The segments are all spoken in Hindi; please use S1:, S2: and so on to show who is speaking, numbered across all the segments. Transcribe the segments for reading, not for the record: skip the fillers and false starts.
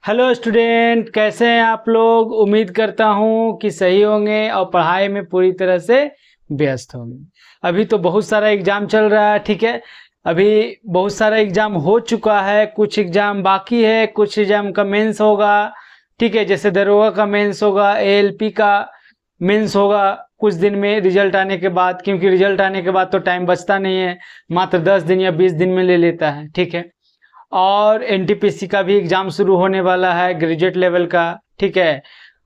S1: हेलो स्टूडेंट, कैसे हैं आप लोग। उम्मीद करता हूं कि सही होंगे और पढ़ाई में पूरी तरह से व्यस्त होंगे। अभी तो बहुत सारा एग्जाम चल रहा है, ठीक है। अभी बहुत सारा एग्जाम हो चुका है, कुछ एग्जाम बाकी है, कुछ एग्जाम का मेंस होगा, ठीक है। जैसे दरोगा का मेंस होगा, एएलपी का मेंस होगा कुछ दिन में रिजल्ट आने के बाद, क्योंकि रिजल्ट आने के बाद तो टाइम बचता नहीं है, मात्र 10 दिन या 20 दिन में ले लेता है, ठीक है। और एनटीपीसी का भी एग्जाम शुरू होने वाला है, ग्रेजुएट लेवल का, ठीक है।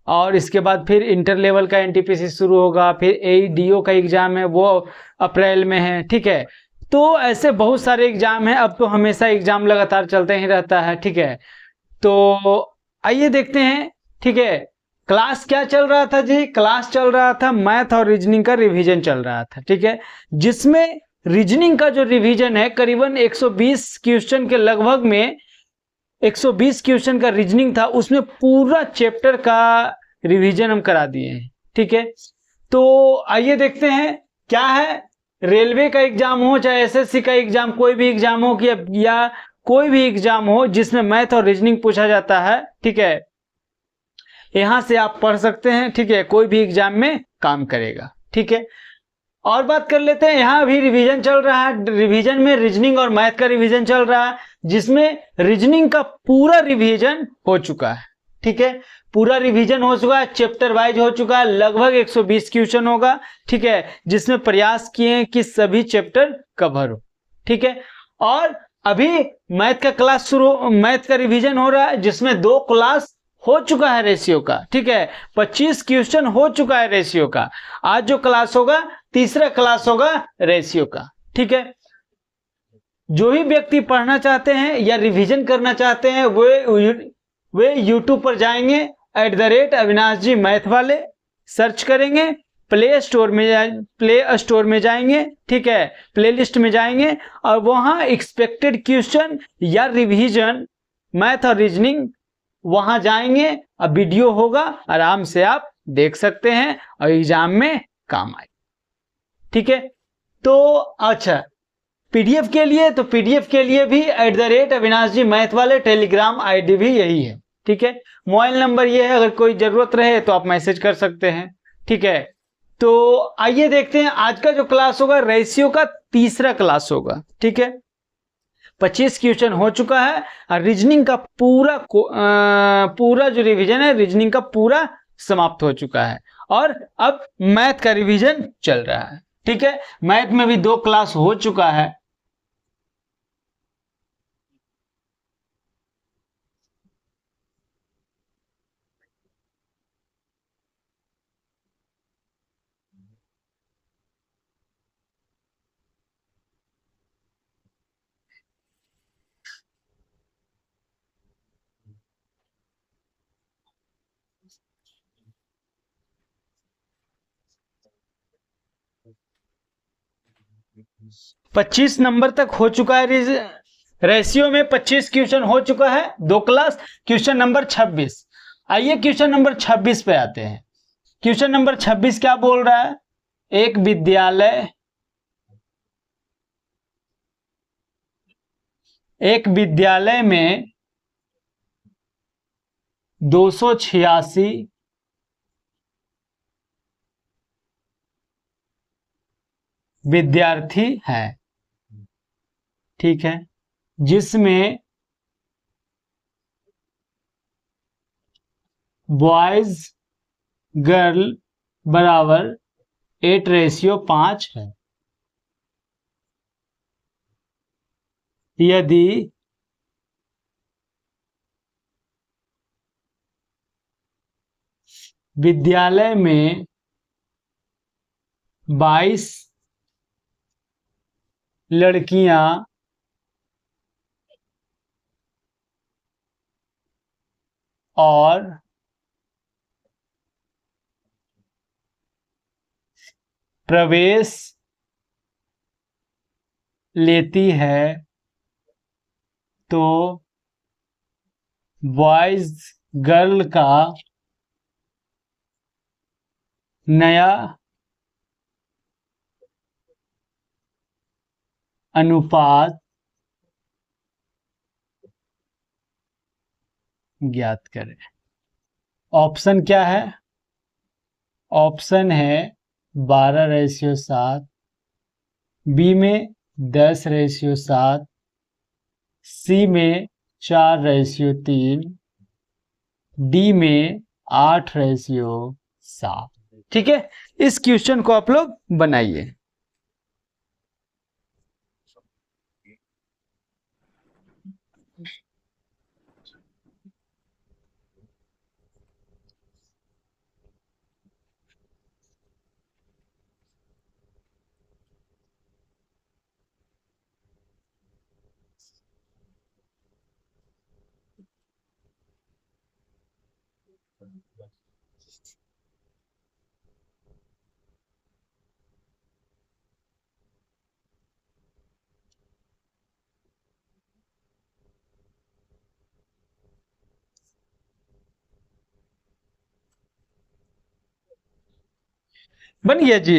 S1: और इसके बाद फिर इंटर लेवल का एनटीपीसी शुरू होगा, फिर एईडीओ का एग्जाम है वो अप्रैल में है, ठीक है। तो ऐसे बहुत सारे एग्जाम हैं, अब तो हमेशा एग्जाम लगातार चलते ही रहता है, ठीक है। तो आइए देखते हैं, ठीक है। क्लास क्या चल रहा था जी? क्लास चल रहा था मैथ और रीजनिंग का रिवीजन चल रहा था, ठीक है। जिसमें रीजनिंग का जो रिवीजन है करीबन 120 क्वेश्चन के लगभग में 120 क्वेश्चन का रीजनिंग था, उसमें पूरा चैप्टर का रिवीजन हम करा दिए हैं, ठीक है। तो आइए देखते हैं क्या है। रेलवे का एग्जाम हो चाहे एसएससी का एग्जाम, कोई भी एग्जाम हो कि या कोई भी एग्जाम हो जिसमें मैथ और रीजनिंग पूछा जाता है, ठीक है, यहां से आप पढ़ सकते हैं, ठीक है। कोई भी एग्जाम में काम करेगा, ठीक है। और बात कर लेते हैं, यहाँ भी रिवीजन चल रहा है। रिवीजन में रीजनिंग और मैथ का रिवीजन चल रहा है, जिसमें रीजनिंग का पूरा रिवीजन हो चुका है, ठीक है। पूरा रिवीजन हो चुका है, चैप्टर वाइज हो चुका है, लगभग 120 क्वेश्चन होगा, ठीक है। जिसमें प्रयास किए कि सभी चैप्टर कवर हो, ठीक है। और अभी मैथ का रिवीजन हो रहा है, जिसमें 2 क्लास हो चुका है रेशियो का, ठीक है। 25 क्वेश्चन हो चुका है रेशियो का। आज जो क्लास होगा तीसरा क्लास होगा रेशियो का, ठीक है। जो भी व्यक्ति पढ़ना चाहते हैं या रिवीजन करना चाहते हैं वे यूट्यूब पर जाएंगे, @अविनाश जी मैथ वाले सर्च करेंगे, प्ले स्टोर में जाएंगे, ठीक है, प्ले लिस्ट में जाएंगे और वहां एक्सपेक्टेड क्वेश्चन या रिवीजन मैथ और रीजनिंग वहां जाएंगे, अब वीडियो होगा, आराम से आप देख सकते हैं और एग्जाम में काम आए, ठीक है। तो अच्छा, पीडीएफ के लिए भी @अविनाश जी मैथ वाले टेलीग्राम आईडी भी यही है, ठीक है। मोबाइल नंबर ये है, अगर कोई जरूरत रहे तो आप मैसेज कर सकते हैं, ठीक है। तो आइए देखते हैं आज का जो क्लास होगा रेशियो का तीसरा क्लास होगा, ठीक है। 25 क्वेश्चन हो चुका है और रीजनिंग का पूरा जो रिवीजन है रीजनिंग का पूरा समाप्त हो चुका है और अब मैथ का रिवीजन चल रहा है, ठीक है। मैथ में भी 2 क्लास हो चुका है। पच्चीस नंबर तक हो चुका है, रेशियो में 25 क्वेश्चन हो चुका है, 2 क्लास। क्वेश्चन नंबर 26, आइए क्वेश्चन नंबर 26 पे आते हैं। क्वेश्चन नंबर 26 क्या बोल रहा है? एक विद्यालय में 286 विद्यार्थी हैं, ठीक है। जिसमें बॉयज गर्ल बराबर 8:5 है। यदि विद्यालय में 22 लड़कियां और प्रवेश लेती है तो बॉयज गर्ल का नया अनुपात ज्ञात करें। ऑप्शन क्या है? ऑप्शन है 12:7, बी में 10:7, सी में 4:3, डी में 8:7। ठीक है, इस क्वेश्चन को आप लोग बनाइए। बन गया जी?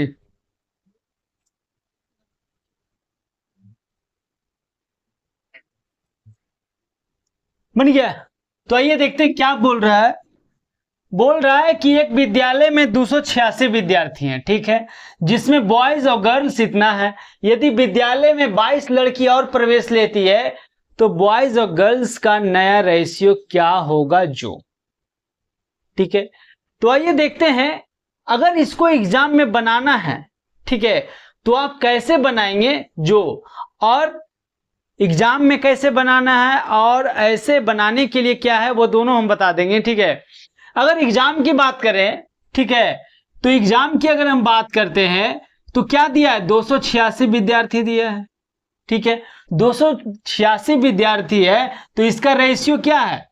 S1: बन गया। तो आइए देखते हैं क्या बोल रहा है। बोल रहा है कि एक विद्यालय में 286 विद्यार्थी हैं, ठीक है, जिसमें बॉयज और गर्ल्स इतना है। यदि विद्यालय में 22 लड़की और प्रवेश लेती है तो बॉयज और गर्ल्स का नया रेशियो क्या होगा जो। ठीक है, तो आइए देखते हैं। अगर इसको एग्जाम में बनाना है, ठीक है, तो आप कैसे बनाएंगे जो, और एग्जाम में कैसे बनाना है और ऐसे बनाने के लिए क्या है वो दोनों हम बता देंगे। ठीक है, अगर एग्जाम की बात करें, ठीक है, तो एग्जाम की अगर हम बात करते हैं तो क्या दिया है? 286 विद्यार्थी दिया है। ठीक है, 286 विद्यार्थी है तो इसका रेशियो क्या है?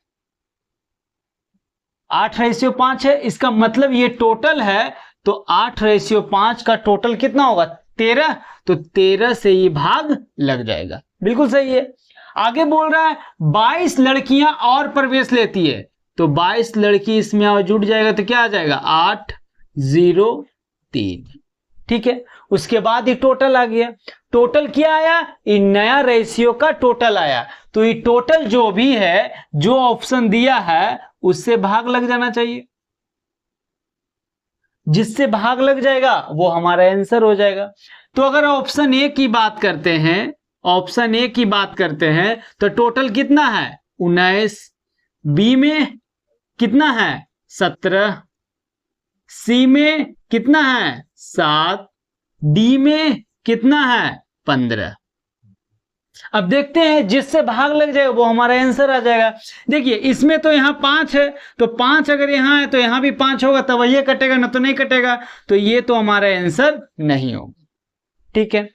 S1: 8:5 है। इसका मतलब ये टोटल है, तो 8:5 का टोटल कितना होगा? 13। तो 13 से ये भाग लग जाएगा। बिल्कुल सही है। आगे बोल रहा है 22 लड़कियां और प्रवेश लेती है, तो 22 लड़की इसमें और जुड़ जाएगा तो क्या आ जाएगा? 803। ठीक है, उसके बाद ये टोटल आ गया। टोटल क्या आया? ये नया रेशियो का टोटल आया। तो ये टोटल जो भी है, जो ऑप्शन दिया है उससे भाग लग जाना चाहिए। जिससे भाग लग जाएगा वो हमारा आंसर हो जाएगा। तो अगर ऑप्शन ए की बात करते हैं, ऑप्शन ए की बात करते हैं तो टोटल कितना है? 19। बी में कितना है? 17। सी में कितना है? 7। डी में कितना है? 15। अब देखते हैं जिससे भाग लग जाएगा वो हमारा आंसर आ जाएगा। देखिए इसमें तो यहां 5 है, तो 5 अगर यहां है तो यहां भी 5 होगा, तब ये कटेगा ना, तो नहीं कटेगा, तो ये तो हमारा आंसर नहीं होगा। ठीक है,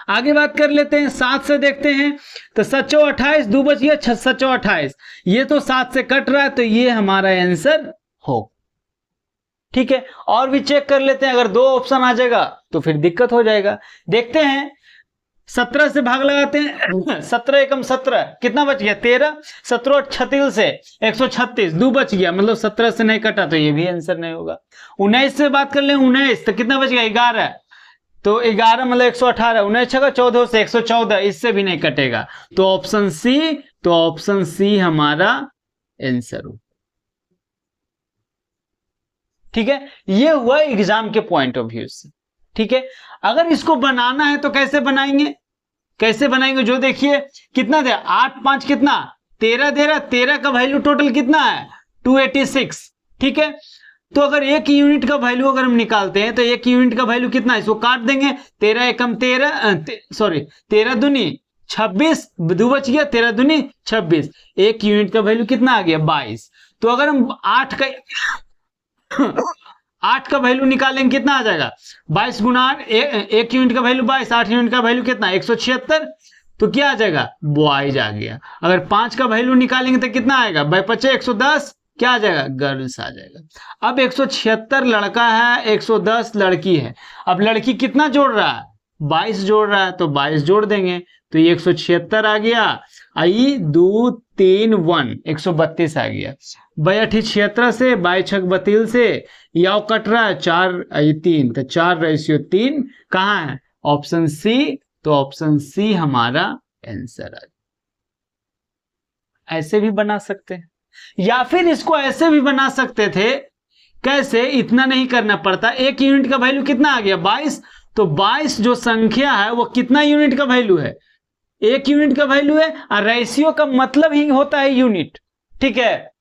S1: आगे बात कर लेते हैं। 7 से देखते हैं तो 7 28, 2 बच गया, 7 28, ये तो 7 से कट रहा है, तो ये हमारा आंसर हो। ठीक है, और भी चेक कर लेते हैं। अगर 2 ऑप्शन आ जाएगा तो फिर दिक्कत हो जाएगा। देखते हैं, 17 से भाग लगाते हैं। 17 एकम 17, कितना बच गया? 13। 17 36 से 136, 2 बच गया, मतलब 17 से नहीं कटा, तो ये भी आंसर नहीं होगा। 19 से बात कर ले, 19 तो कितना बच गया? 11, तो 11 मतलब 118, 19 छका 14 से 114, इससे भी नहीं कटेगा, तो ऑप्शन सी, तो ऑप्शन सी हमारा आंसर हो। ठीक है, ये हुआ एग्जाम के पॉइंट ऑफ व्यू से। ठीक है, अगर इसको बनाना है तो कैसे बनाएंगे? कैसे बनाएंगे जो देखिए, कितना दे 8 5 कितना? 13 दे रहा। 13 का वैल्यू टोटल कितना है? 286। ठीक है, तो अगर एक यूनिट का वैल्यू अगर हम निकालते हैं तो एक यूनिट का वैल्यू कितना है? इसको काट देंगे। 13 एकम 13, सॉरी 13 दूनी 26, 2 बच गया, 13 दूनी 26, एक यूनिट का वैल्यू कितना आ गया? 22। तो अगर हम 8 का वैल्यू निकालेंगे कितना आ जाएगा? 22 गुना 8, एक यूनिट का वैल्यू 22, 8 यूनिट का वैल्यू कितना? 176, तो क्या आ जाएगा? बॉयज आ गया। अगर 5 का वैल्यू निकालेंगे तो कितना आएगा? 110, क्या आ जाएगा? गर्ल्स आ जाएगा। अब 176 लड़का है, 110 लड़की है। अब लड़की कितना जोड़ रहा है? 22 जोड़ रहा है, तो 22 जोड़ देंगे, तो ये 176 आ गया। आई 2 3 1, 132 आ गया। 76 से 22 से याव कट रहा है, 4 3, तो 4:3 कहाँ है? ऑप्शन सी, तो ऑप्शन सी हमारा आंसर है। ऐसे भी बना सकते हैं। या फिर इसको ऐसे भी बना सकते थे, कैसे, इतना नहीं करना पड़ता। एक यूनिट का वैल्यू कितना आ गया 22, तो 22 जो संख्या है वो कितना यूनिट का वैल्यू है, एक यूनिट का वैल्यू है, और रेशियो का मतलब ही होता है यूनिट, ठीक है।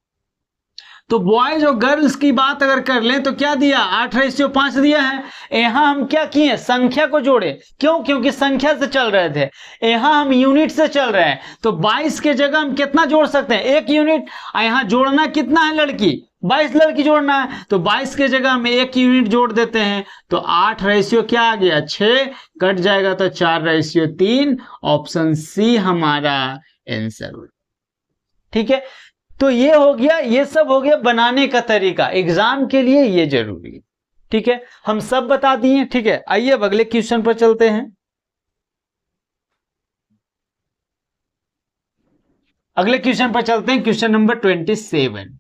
S1: तो बॉयज और गर्ल्स की बात अगर कर लें तो क्या दिया, 8:5 दिया है। यहां हम क्या किए, संख्या को जोड़े, क्यों, क्योंकि संख्या से चल रहे थे, यहां हम यूनिट से चल रहे हैं, तो 22 के जगह हम कितना जोड़ सकते हैं, एक यूनिट। यहां जोड़ना कितना है लड़की, 22 लड़की जोड़ना है, तो 22 के जगह हम एक यूनिट जोड़ देते हैं, तो 8 रेशियो क्या आ गया 6, कट जाएगा तो 4:3, ऑप्शन सी हमारा आंसर, ठीक है। तो ये हो गया, ये सब हो गया बनाने का तरीका, एग्जाम के लिए ये जरूरी है, ठीक है, हम सब बता दिए, ठीक है। आइए अब अगले क्वेश्चन पर चलते हैं। अगले क्वेश्चन पर चलते हैं, क्वेश्चन नंबर 27।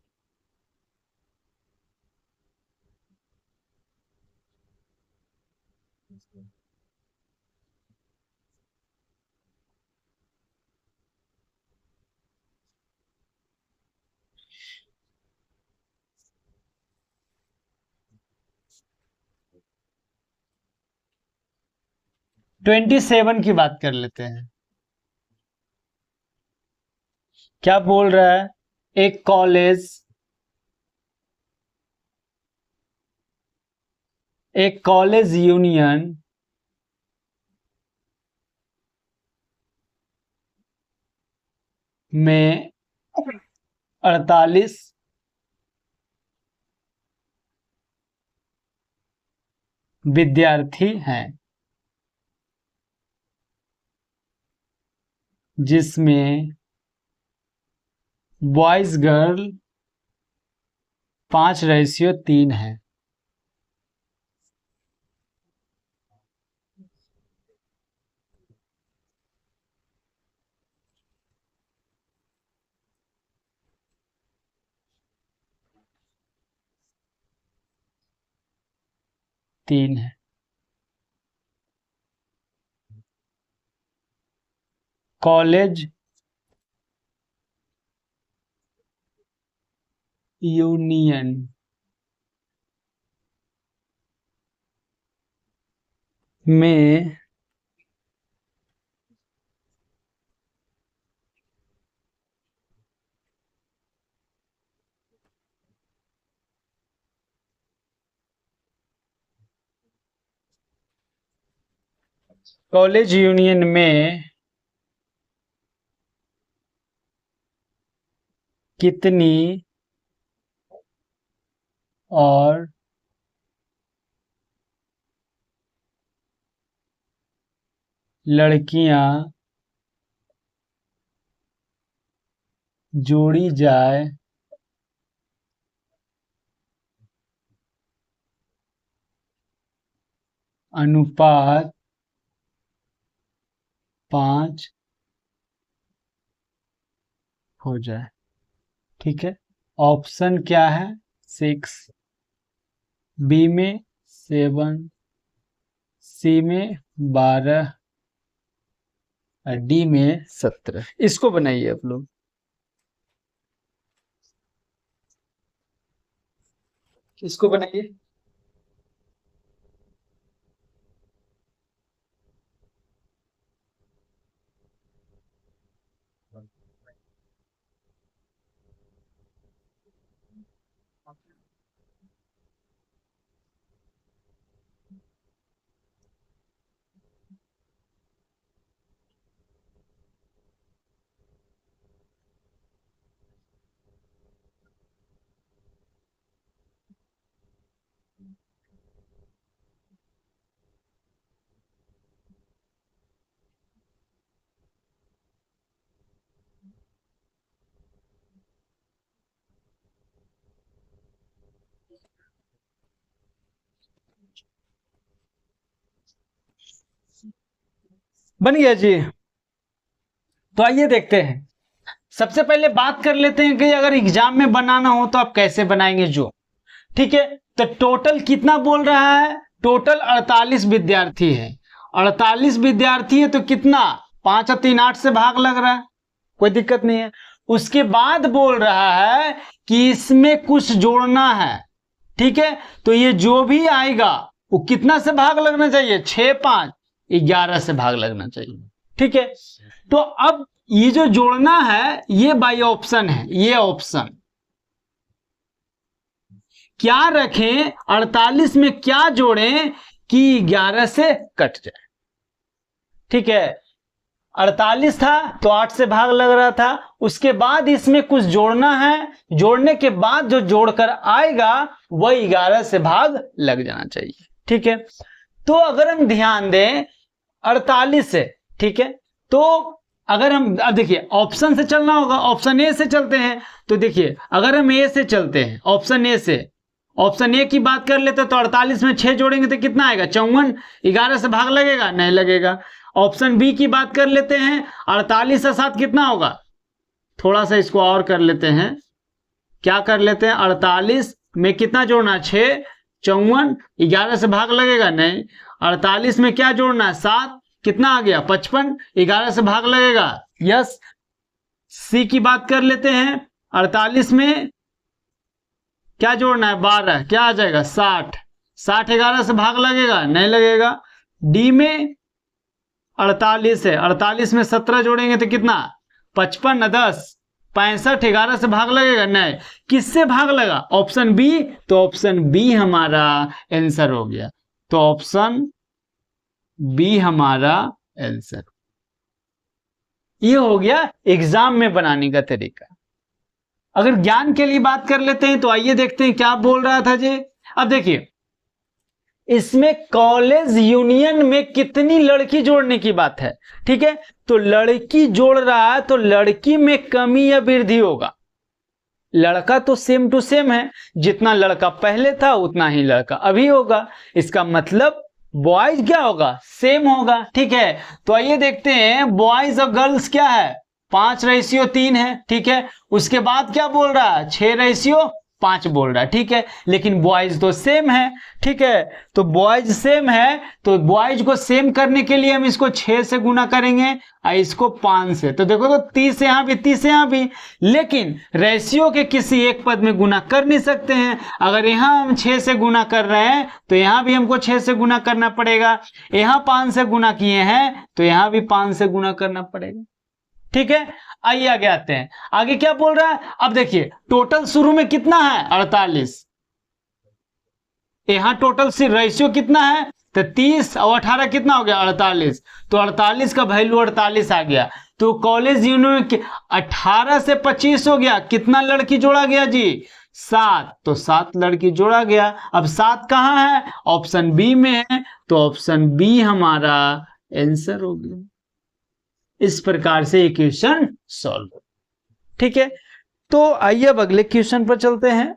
S1: ट्वेंटी सेवन की बात कर लेते हैं। क्या बोल रहा है, एक कॉलेज यूनियन में 48 विद्यार्थी हैं, जिसमें बॉयज गर्ल 5:3 है। तीन है। कॉलेज यूनियन में कितनी और लड़कियां जोड़ी जाए अनुपात 5 हो जाए, ठीक है। ऑप्शन क्या है, 6, बी में 7, सी में 12 और डी में 17। इसको बनाइए आप लोग, इसको बनाइए। बन गया जी। तो आइए देखते हैं, सबसे पहले बात कर लेते हैं कि अगर एग्जाम में बनाना हो तो आप कैसे बनाएंगे जो, ठीक है। तो टोटल कितना बोल रहा है, टोटल 48 विद्यार्थी है, 48 विद्यार्थी है तो कितना, 5 और 3 8 से भाग लग रहा है, कोई दिक्कत नहीं है। उसके बाद बोल रहा है कि इसमें कुछ जोड़ना है, ठीक है। तो ये जो भी आएगा वो कितना से भाग लगना चाहिए, 6, 5, 11 से भाग लगना चाहिए, ठीक है। तो अब ये जो जोड़ना है ये बाई ऑप्शन है, ये ऑप्शन क्या रखें, 48 में क्या जोड़ें कि 11 से कट जाए, ठीक है। 48 था तो 8 से भाग लग रहा था, उसके बाद इसमें कुछ जोड़ना है, जोड़ने के बाद जो जोड़कर आएगा वह 11 से भाग लग जाना चाहिए, ठीक है। तो अगर हम ध्यान दें 48 से, ठीक है, तो अगर हम अब देखिए ऑप्शन से चलना होगा, ऑप्शन ए से चलते हैं। तो देखिए अगर हम ए से चलते हैं, ऑप्शन ए से, ऑप्शन ए की बात कर लेते तो 48 में 6 जोड़ेंगे तो कितना आएगा, 54, 11 से भाग लगेगा, नहीं लगेगा। ऑप्शन बी की बात कर लेते हैं, 48 से 7 कितना होगा, थोड़ा सा इसको और कर लेते हैं, क्या कर लेते हैं, 48 में कितना जोड़ना, 6, 54, 11 से भाग लगेगा, नहीं। 48 में क्या जोड़ना है, 7, कितना आ गया, 55, 11 से भाग लगेगा, यस। सी की बात कर लेते हैं, 48 में क्या जोड़ना है, 12, क्या आ जाएगा, 60, 60 11 से भाग लगेगा, नहीं लगेगा। डी में 48 है, 48 में 17 जोड़ेंगे तो कितना, 55, 10, 65, 11 से भाग लगेगा, नहीं। किससे भाग लगा, ऑप्शन बी, तो ऑप्शन बी हमारा आंसर हो गया। तो ऑप्शन बी हमारा आंसर, ये हो गया एग्जाम में बनाने का तरीका। अगर ज्ञान के लिए बात कर लेते हैं तो आइए देखते हैं क्या बोल रहा था जी। अब देखिए इसमें कॉलेज यूनियन में कितनी लड़की जोड़ने की बात है, ठीक है। तो लड़की जोड़ रहा है तो लड़की में कमी या वृद्धि होगा, लड़का तो सेम टू सेम है, जितना लड़का पहले था उतना ही लड़का अभी होगा, इसका मतलब बॉयज क्या होगा, सेम होगा, ठीक है। तो आइए देखते हैं बॉयज और गर्ल्स क्या है, 5:3 है, ठीक है। उसके बाद क्या बोल रहा है, 6:5 बोल रहा है, ठीक है। लेकिन बॉयज तो सेम है, ठीक है। तो बॉयज सेम है तो बॉयज को सेम करने के लिए हम इसको 6 से गुना करेंगे और इसको 5 से, तो देखो तो 30 यहां भी, 30 यहां भी। लेकिन रेशियो के किसी एक पद में गुना कर नहीं सकते हैं, अगर यहां हम 6 से गुना कर रहे हैं तो यहां भी हमको 6 से गुना करना पड़ेगा, यहां 5 से गुना किए हैं तो यहां भी 5 से गुना करना पड़ेगा, ठीक है। आइए आगे आते हैं, आगे क्या बोल रहा है। अब देखिए टोटल शुरू में कितना है, 48, यहां टोटल रेशियो कितना है, तो 30 और 18 कितना हो गया, 48। तो 48 का वैल्यू 48 आ गया। तो कॉलेज यूनियन 18 से 25 हो गया, कितना लड़की जोड़ा गया जी, 7, तो 7 लड़की जोड़ा गया। अब 7 कहां है, ऑप्शन बी में है, तो ऑप्शन बी हमारा आंसर हो गया। इस प्रकार से इक्वेशन सॉल्व, ठीक है। तो आइए अब अगले क्वेश्चन पर चलते हैं।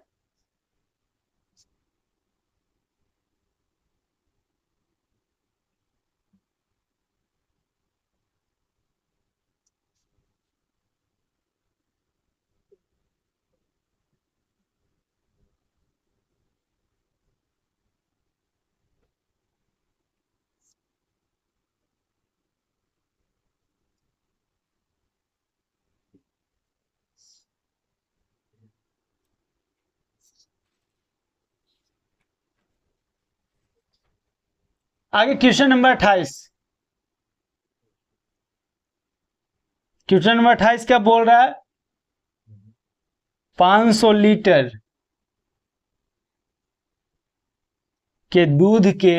S1: आगे क्वेश्चन नंबर 28, क्वेश्चन नंबर 28 क्या बोल रहा है, 500 लीटर के दूध के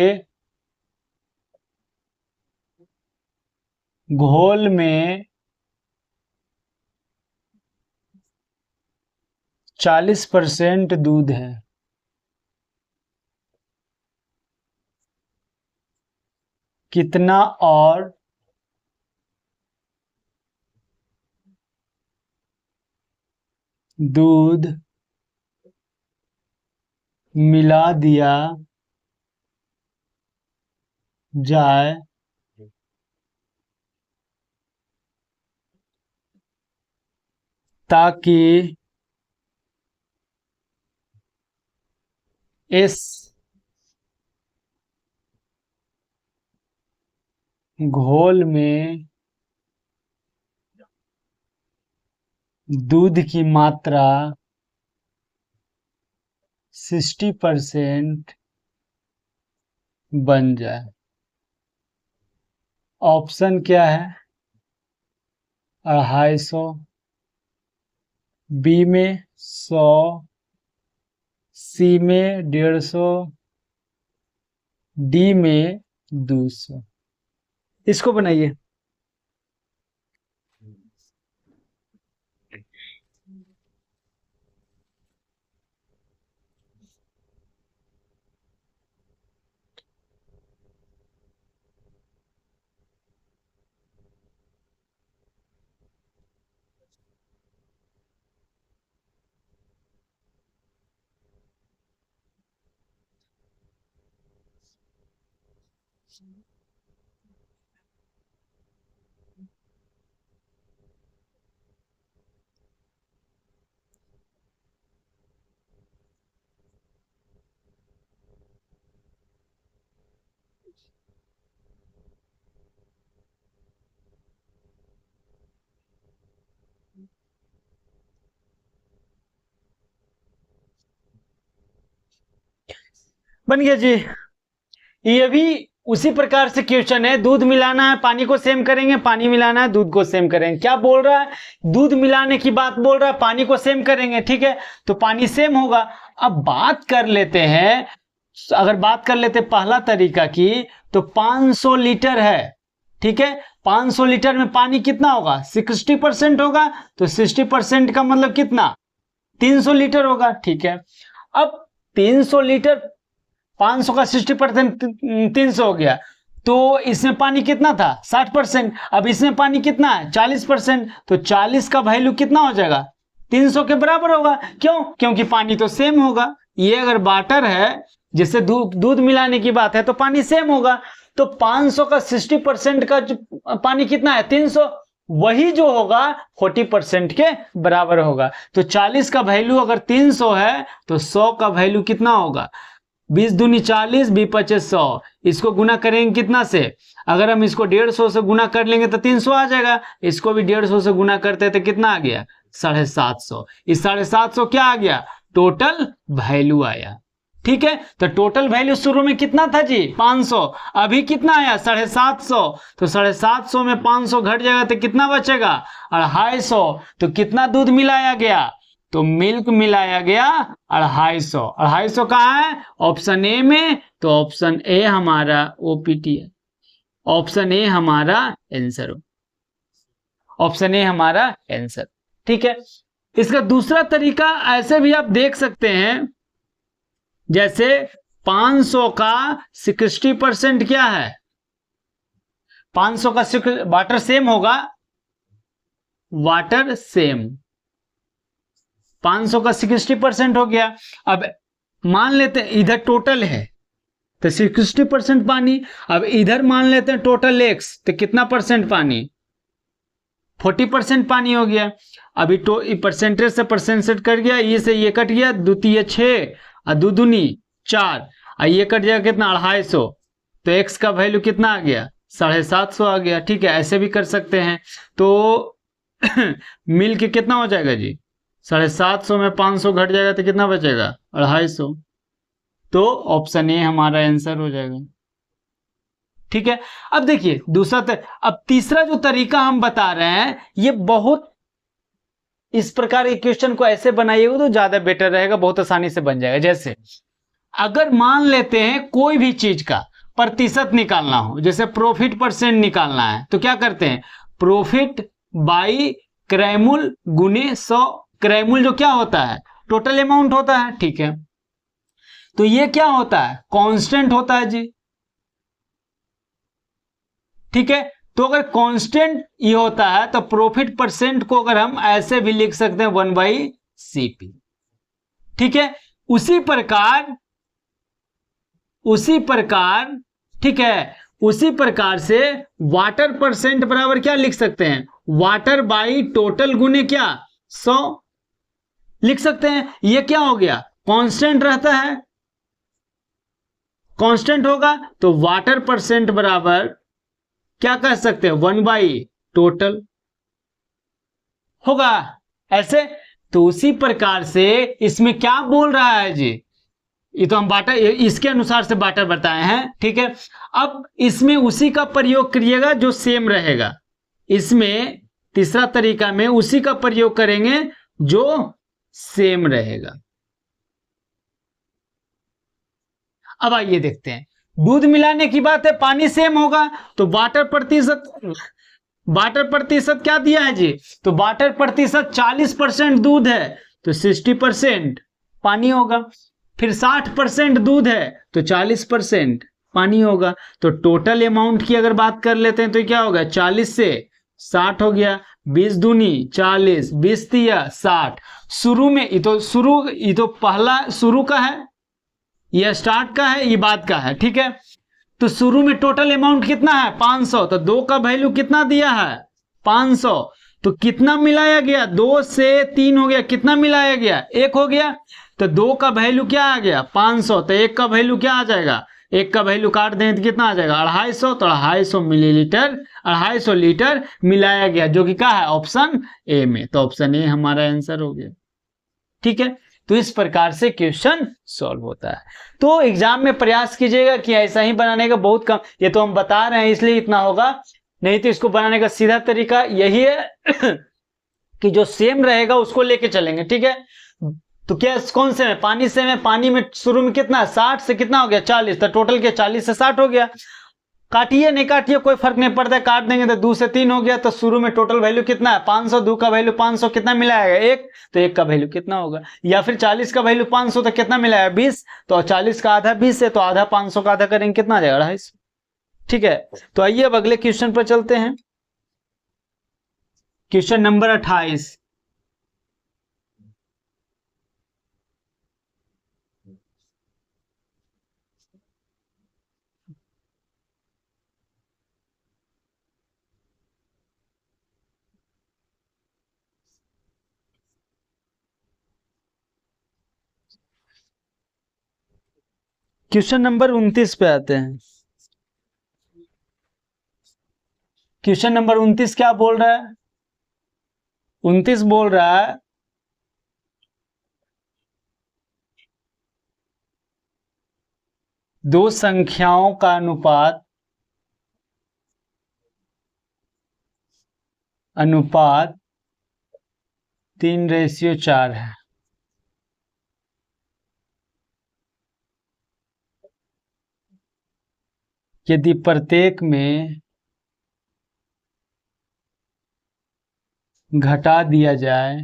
S1: घोल में 40% दूध है, कितना और दूध मिला दिया जाए ताकि इस घोल में दूध की मात्रा 60% बन जाए। ऑप्शन क्या है? 250, बी में 100, सी में 150, डी में 200। इसको बनाइए। बन गया जी। ये भी उसी प्रकार से क्वेश्चन है। दूध मिलाना है, पानी को सेम करेंगे, पानी मिलाना है, दूध को सेम करेंगे। क्या बोल रहा है? दूध मिलाने की बात बोल रहा है, पानी को सेम करेंगे, ठीक है, तो पानी सेम होगा। अब बात कर लेते हैं, अगर बात कर लेते पहला तरीका की, तो 500 लीटर है, ठीक है। 500 लीटर में पानी कितना होगा? 60% होगा, तो 60% का मतलब कितना? 300 लीटर होगा, ठीक है। अब 300 लीटर, 500 का 60% 300 हो गया, तो इसमें पानी कितना था? 60%। अब इसमें पानी कितना है? 40%। तो 40 का वैल्यू कितना हो जाएगा? 300 के बराबर होगा। क्यों? क्योंकि पानी तो सेम होगा। ये अगर वाटर है, जिससे दूध मिलाने की बात है, तो पानी सेम होगा। तो 500 का 60% का जो पानी कितना है? 300। वही जो होगा 40% के बराबर होगा। तो 40 का वैल्यू अगर 300 है, तो 100 का वैल्यू कितना होगा? 20 दूनी 40, 20 पचे 100। इसको गुना करेंगे कितना से? अगर हम इसको 150 से गुना कर लेंगे तो 300 आ जाएगा। इसको भी 150 से गुना करते तो कितना आ गया? 750। इस 750 क्या आ गया? टोटल वैल्यू आया, ठीक है। तो टोटल वैल्यू शुरू में कितना था जी? 500। अभी कितना आया? 750। तो 750 में 500 घट जाएगा तो कितना बचेगा? 250। तो कितना दूध मिलाया गया? तो मिल्क मिलाया गया 250। 250 कहाँ है? ऑप्शन ए में। तो ऑप्शन ए हमारा ओपीटी है। ऑप्शन ए हमारा आंसर हो, ऑप्शन ए हमारा आंसर, ठीक है। इसका दूसरा तरीका ऐसे भी आप देख सकते हैं, जैसे 500 का 60% क्या है? 500 का वाटर सेम होगा, वाटर सेम 500 का 60% हो गया। अब मान लेते हैं इधर टोटल है तो 60% पानी। अब इधर मान लेते हैं टोटल एक्स, तो कितना परसेंट पानी? 40% पानी हो गया। अभी तो परसेंटेज से परसेंटेज कट गया, ये से ये कट गया, द्वितीय 6 और दो दूनी 4, और ये कट जाएगा कितना? 250। तो एक्स का वैल्यू कितना आ गया? 750 आ गया, ठीक है। ऐसे भी कर सकते हैं। तो मिल के कितना हो जाएगा जी? 750 में 500 घट जाएगा तो कितना बचेगा? 250। तो ऑप्शन ए हमारा आंसर हो जाएगा, ठीक है। अब देखिए दूसरा अब तीसरा जो तरीका हम बता रहे हैं, ये बहुत इस प्रकार के क्वेश्चन को ऐसे बनाइएगा तो ज्यादा बेटर रहेगा, बहुत आसानी से बन जाएगा। जैसे अगर मान लेते हैं कोई भी चीज का प्रतिशत निकालना हो, जैसे प्रॉफिट परसेंट निकालना है, तो क्या करते हैं? प्रॉफिट बाई क्रैमूल गुने 100। क्रैमूल जो क्या होता है? टोटल अमाउंट होता है, ठीक है। तो ये क्या होता है? कांस्टेंट होता है जी, ठीक है। तो अगर कांस्टेंट ये होता है तो प्रॉफिट परसेंट को अगर हम ऐसे भी लिख सकते हैं 1/CP, ठीक है। उसी प्रकार ठीक है, उसी प्रकार से वाटर परसेंट बराबर क्या लिख सकते हैं? वाटर बाई टोटल गुने क्या? 100 लिख सकते हैं। ये क्या हो गया? कांस्टेंट रहता है, कांस्टेंट होगा तो वाटर परसेंट बराबर क्या कह सकते हैं? 1/टोटल होगा, ऐसे। तो उसी प्रकार से इसमें क्या बोल रहा है जी, ये तो हम बाटर इसके अनुसार से बाटर बताए हैं, ठीक है। अब इसमें उसी का प्रयोग करिएगा जो सेम रहेगा। इसमें तीसरा तरीका में उसी का प्रयोग करेंगे जो सेम रहेगा। अब आइए देखते हैं, दूध मिलाने की बात है, पानी सेम होगा, तो वाटर प्रतिशत क्या दिया है जी, तो वाटर प्रतिशत 40% दूध है तो 60% पानी होगा। फिर 60% दूध है तो 40% पानी होगा। तो टोटल अमाउंट की अगर बात कर लेते हैं तो क्या होगा, 40 से 60 हो गया, 20 दूनी 40, 20 तिया 60। शुरू में ये तो पहला शुरू का है, ये स्टार्ट का है, ये बाद का है, ठीक है। तो शुरू में टोटल अमाउंट कितना है 500, तो 2 का वैल्यू कितना दिया है 500। तो कितना मिलाया गया, 2 से 3 हो गया, कितना मिलाया गया 1 हो गया। तो 2 का वैल्यू क्या आ गया 500, तो 1 का वैल्यू क्या आ जाएगा, 1 का वैल्यू काट दें तो कितना आ जाएगा 250। तो 250 मिलीलीटर 250 लीटर मिलाया गया, जो कि क्या है ऑप्शन ए में। तो ऑप्शन ए हमारा आंसर हो गया, ठीक है। तो इस प्रकार से क्वेश्चन सॉल्व होता है। तो एग्जाम में प्रयास कीजिएगा कि ऐसा ही बनाने का, बहुत कम, ये तो हम बता रहे हैं इसलिए इतना होगा, नहीं तो इसको बनाने का सीधा तरीका यही है कि जो सेम रहेगा उसको लेके चलेंगे, ठीक है। तो क्या कौन से में, पानी से में, पानी में शुरू में कितना 60 से कितना हो गया 40, तो टोटल के 40 से 60 हो गया। काटिए नहीं काटिए कोई फर्क नहीं पड़ता, काट देंगे तो 2 से 3 हो गया। तो शुरू में टोटल वैल्यू कितना है 500, 2 का वैल्यू 500, कितना मिलाएगा 1, तो 1 का वैल्यू कितना होगा। या फिर 40 का वैल्यू 500 तो कितना मिलाएगा 20, तो 40 का आधा 20 है, तो आधा 500 का आधा करेंगे कितना आ जाएगा 250, ठीक है। तो आइए अब अगले क्वेश्चन पर चलते हैं। Question number 28। क्वेश्चन नंबर 29 पे आते हैं। क्वेश्चन नंबर 29 क्या बोल रहा है, 29 बोल रहा है दो संख्याओं का अनुपात अनुपात 3:4 है। यदि प्रत्येक में घटा दिया जाए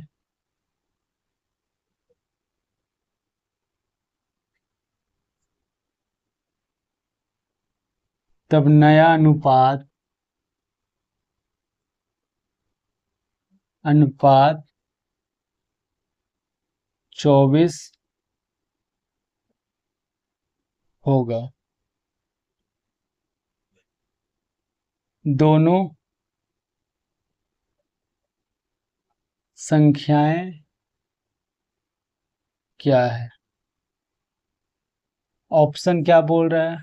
S1: तब नया अनुपात अनुपात 24 होगा। दोनों संख्याएं क्या है, ऑप्शन क्या बोल रहा है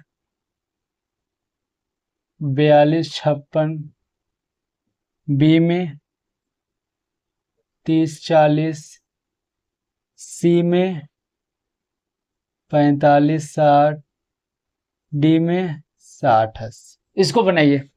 S1: 42-56, बी में 30-40, सी में 45-60, डी में 60-80। इसको बनाइए।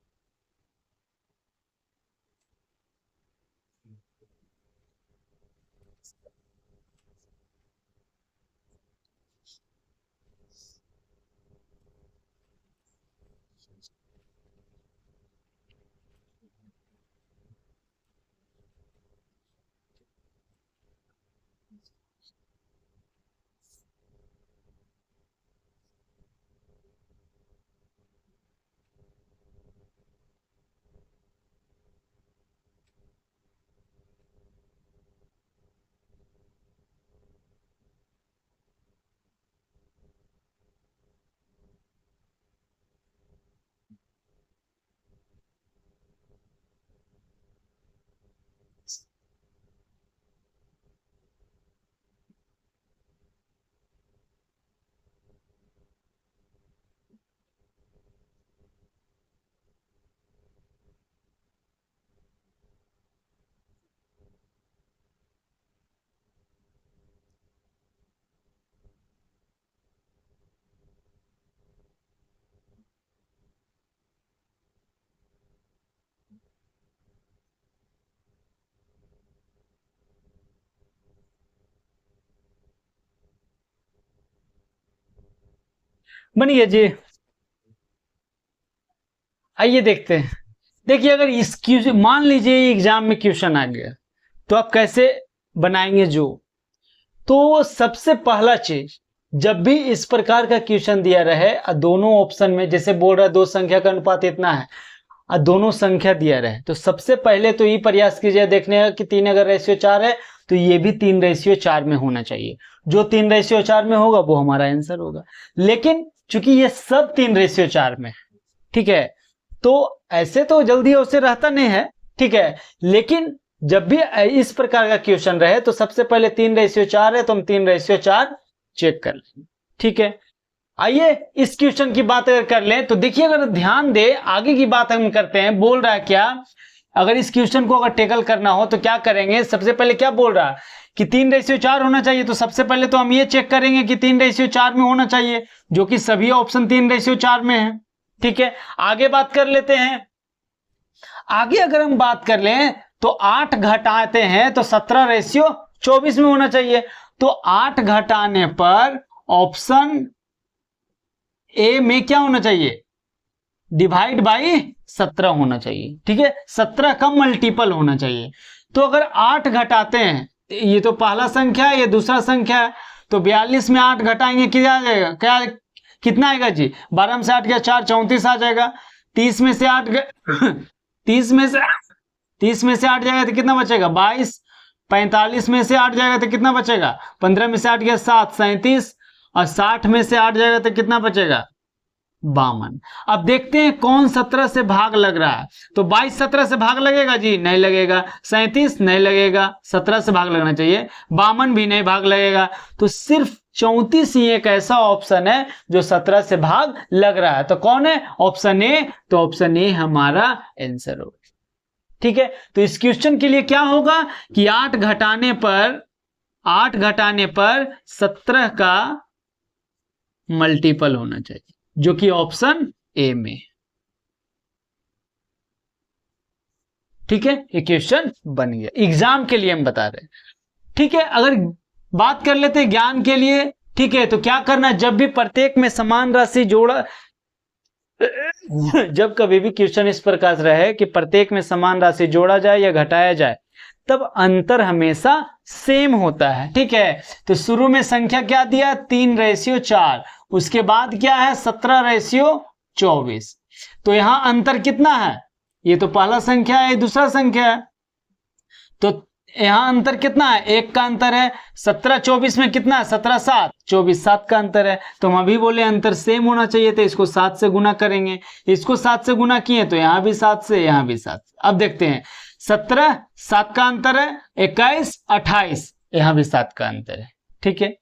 S1: बन गया जी। आइए देखते हैं। देखिए अगर इस क्वेश्चन, मान लीजिए एग्जाम में क्वेश्चन आ गया तो आप कैसे बनाएंगे जो। तो सबसे पहला चीज, जब भी इस प्रकार का क्वेश्चन दिया रहे दोनों ऑप्शन में, जैसे बोल रहा है दो संख्या का अनुपात इतना है और दोनों संख्या दिया रहे, तो सबसे पहले तो ये प्रयास कीजिए देखने का कि 3 अगर रेशियो 4 है तो ये भी 3 रेशियो 4 में होना चाहिए। जो 3 रेशियो 4 में होगा वो हमारा आंसर होगा। लेकिन चूंकि ये सब 3 रेशियो 4 में, ठीक है, तो ऐसे तो जल्दी उससे रहता नहीं है, ठीक है, लेकिन जब भी इस प्रकार का क्वेश्चन रहे तो सबसे पहले 3 रेशियो 4 है तो हम 3 रेशियो 4 चेक कर लेंगे, ठीक है। आइए इस क्वेश्चन की बात अगर कर लें तो देखिए, अगर ध्यान दे आगे की बात हम करते हैं। बोल रहा है क्या, अगर इस क्वेश्चन को अगर टेकल करना हो तो क्या करेंगे, सबसे पहले क्या बोल रहा है कि 3 रेशियो 4 होना चाहिए, तो सबसे पहले तो हम ये चेक करेंगे कि 3 रेशियो 4 में होना चाहिए, जो कि सभी ऑप्शन 3 रेशियो 4 में है, ठीक है। आगे बात कर लेते हैं। आगे अगर हम बात कर लें तो 8 घटाते हैं तो 17 रेशियो 24 में होना चाहिए। तो 8 घटाने पर ऑप्शन ए में क्या होना चाहिए, डिवाइड बाई 17 होना चाहिए, ठीक है, 17 का मल्टीपल होना चाहिए। तो अगर 8 घटाते हैं, ये तो पहला संख्या है, ये दूसरा संख्या है, तो 42 में 8 घटाएंगे क्या आ जाएगा, क्या कितना आएगा जी, 12 में से 8 गया 4, 34 आ जाएगा। 30 में से 8 30 में से 30 में से 8 जाएगा तो कितना बचेगा 22। 45 में से 8 जाएगा तो कितना बचेगा, 15 में से 8 गया 7, 37, और 60 में से 8 जाएगा तो कितना बचेगा 52। अब देखते हैं कौन 17 से भाग लग रहा है। तो 22 17 से भाग लगेगा जी, नहीं लगेगा। 37 नहीं लगेगा, 17 से भाग लगना चाहिए। 52 भी नहीं भाग लगेगा। तो सिर्फ 34 ही एक ऐसा ऑप्शन है जो 17 से भाग लग रहा है। तो कौन है, ऑप्शन ए। तो ऑप्शन ए हमारा आंसर होगा, ठीक है। तो इस क्वेश्चन के लिए क्या होगा कि 8 घटाने पर 17 का मल्टीपल होना चाहिए, जो कि ऑप्शन ए में, ठीक है। ये क्वेश्चन बन गया, एग्जाम के लिए हम बता रहे हैं, ठीक है। अगर बात कर लेते हैं ज्ञान के लिए, ठीक है, तो क्या करना है, जब भी प्रत्येक में समान राशि जोड़ा जब कभी भी क्वेश्चन इस प्रकार रहे कि प्रत्येक में समान राशि जोड़ा जाए या घटाया जाए, तब अंतर हमेशा सेम होता है, ठीक है। तो शुरू में संख्या क्या दिया, 3 रेशियो 4, उसके बाद क्या है 17 रेशियो 24। तो यहां अंतर कितना है, ये तो पहला संख्या है, दूसरा संख्या है, तो यहां अंतर कितना है, 1 का अंतर है। 17 24 में कितना है, 17 7 24, 7 का अंतर है। तो हम अभी बोले अंतर सेम होना चाहिए, तो इसको 7 से गुना करेंगे। इसको 7 से गुना किए तो यहां भी 7 से, यहां भी 7 से। अब देखते हैं, 17 7 का अंतर है, 21 28, यहां भी 7 का अंतर है, ठीक है।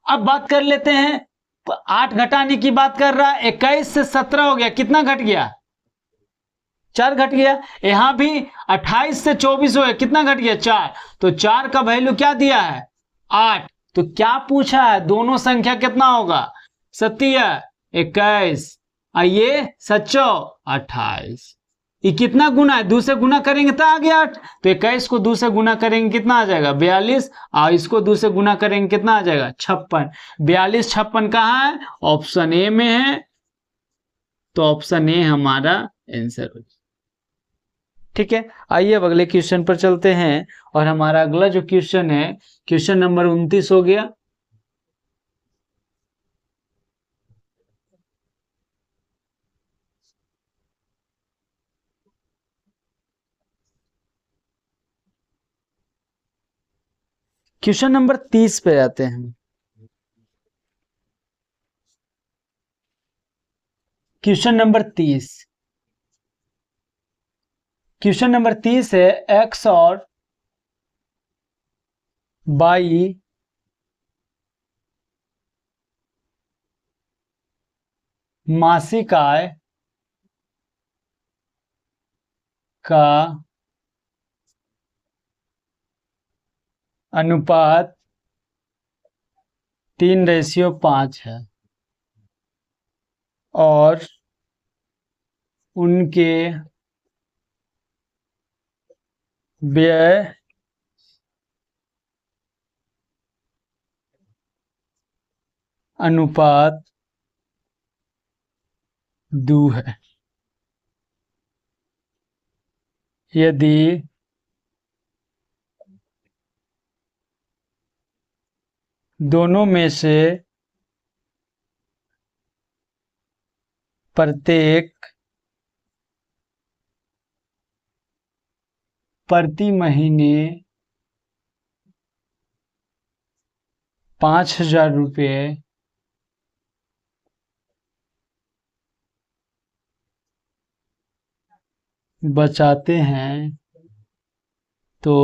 S1: अब बात कर लेते हैं, 8 घटाने की बात कर रहा है, 21 से 17 हो गया, कितना घट गया, 4 घट गया। यहां भी 28 से 24 हो गया, कितना घट गया 4। तो 4 का वैल्यू क्या दिया है 8। तो क्या पूछा है, दोनों संख्या कितना होगा, 7 21, ये 7 28। ये कितना गुना है, 2 से गुना करेंगे तो आ गया 8। तो 21 को 2 से गुना करेंगे कितना आ जाएगा 42, और इसको 2 से गुना करेंगे कितना आ जाएगा 56। 42 56 कहाँ है, ऑप्शन ए में है। तो ऑप्शन ए हमारा आंसर हो, ठीक है। आइए अब अगले क्वेश्चन पर चलते हैं, और हमारा अगला जो क्वेश्चन है, क्वेश्चन नंबर 29 हो गया। क्वेश्चन नंबर 30 पे आते हैं। क्वेश्चन नंबर 30, क्वेश्चन नंबर 30 है, x और y मासिक आय का अनुपात 3:5 है, और उनके व्यय अनुपात दू है। यदि दोनों में से प्रत्येक प्रति महीने 5,000 रुपये बचाते हैं तो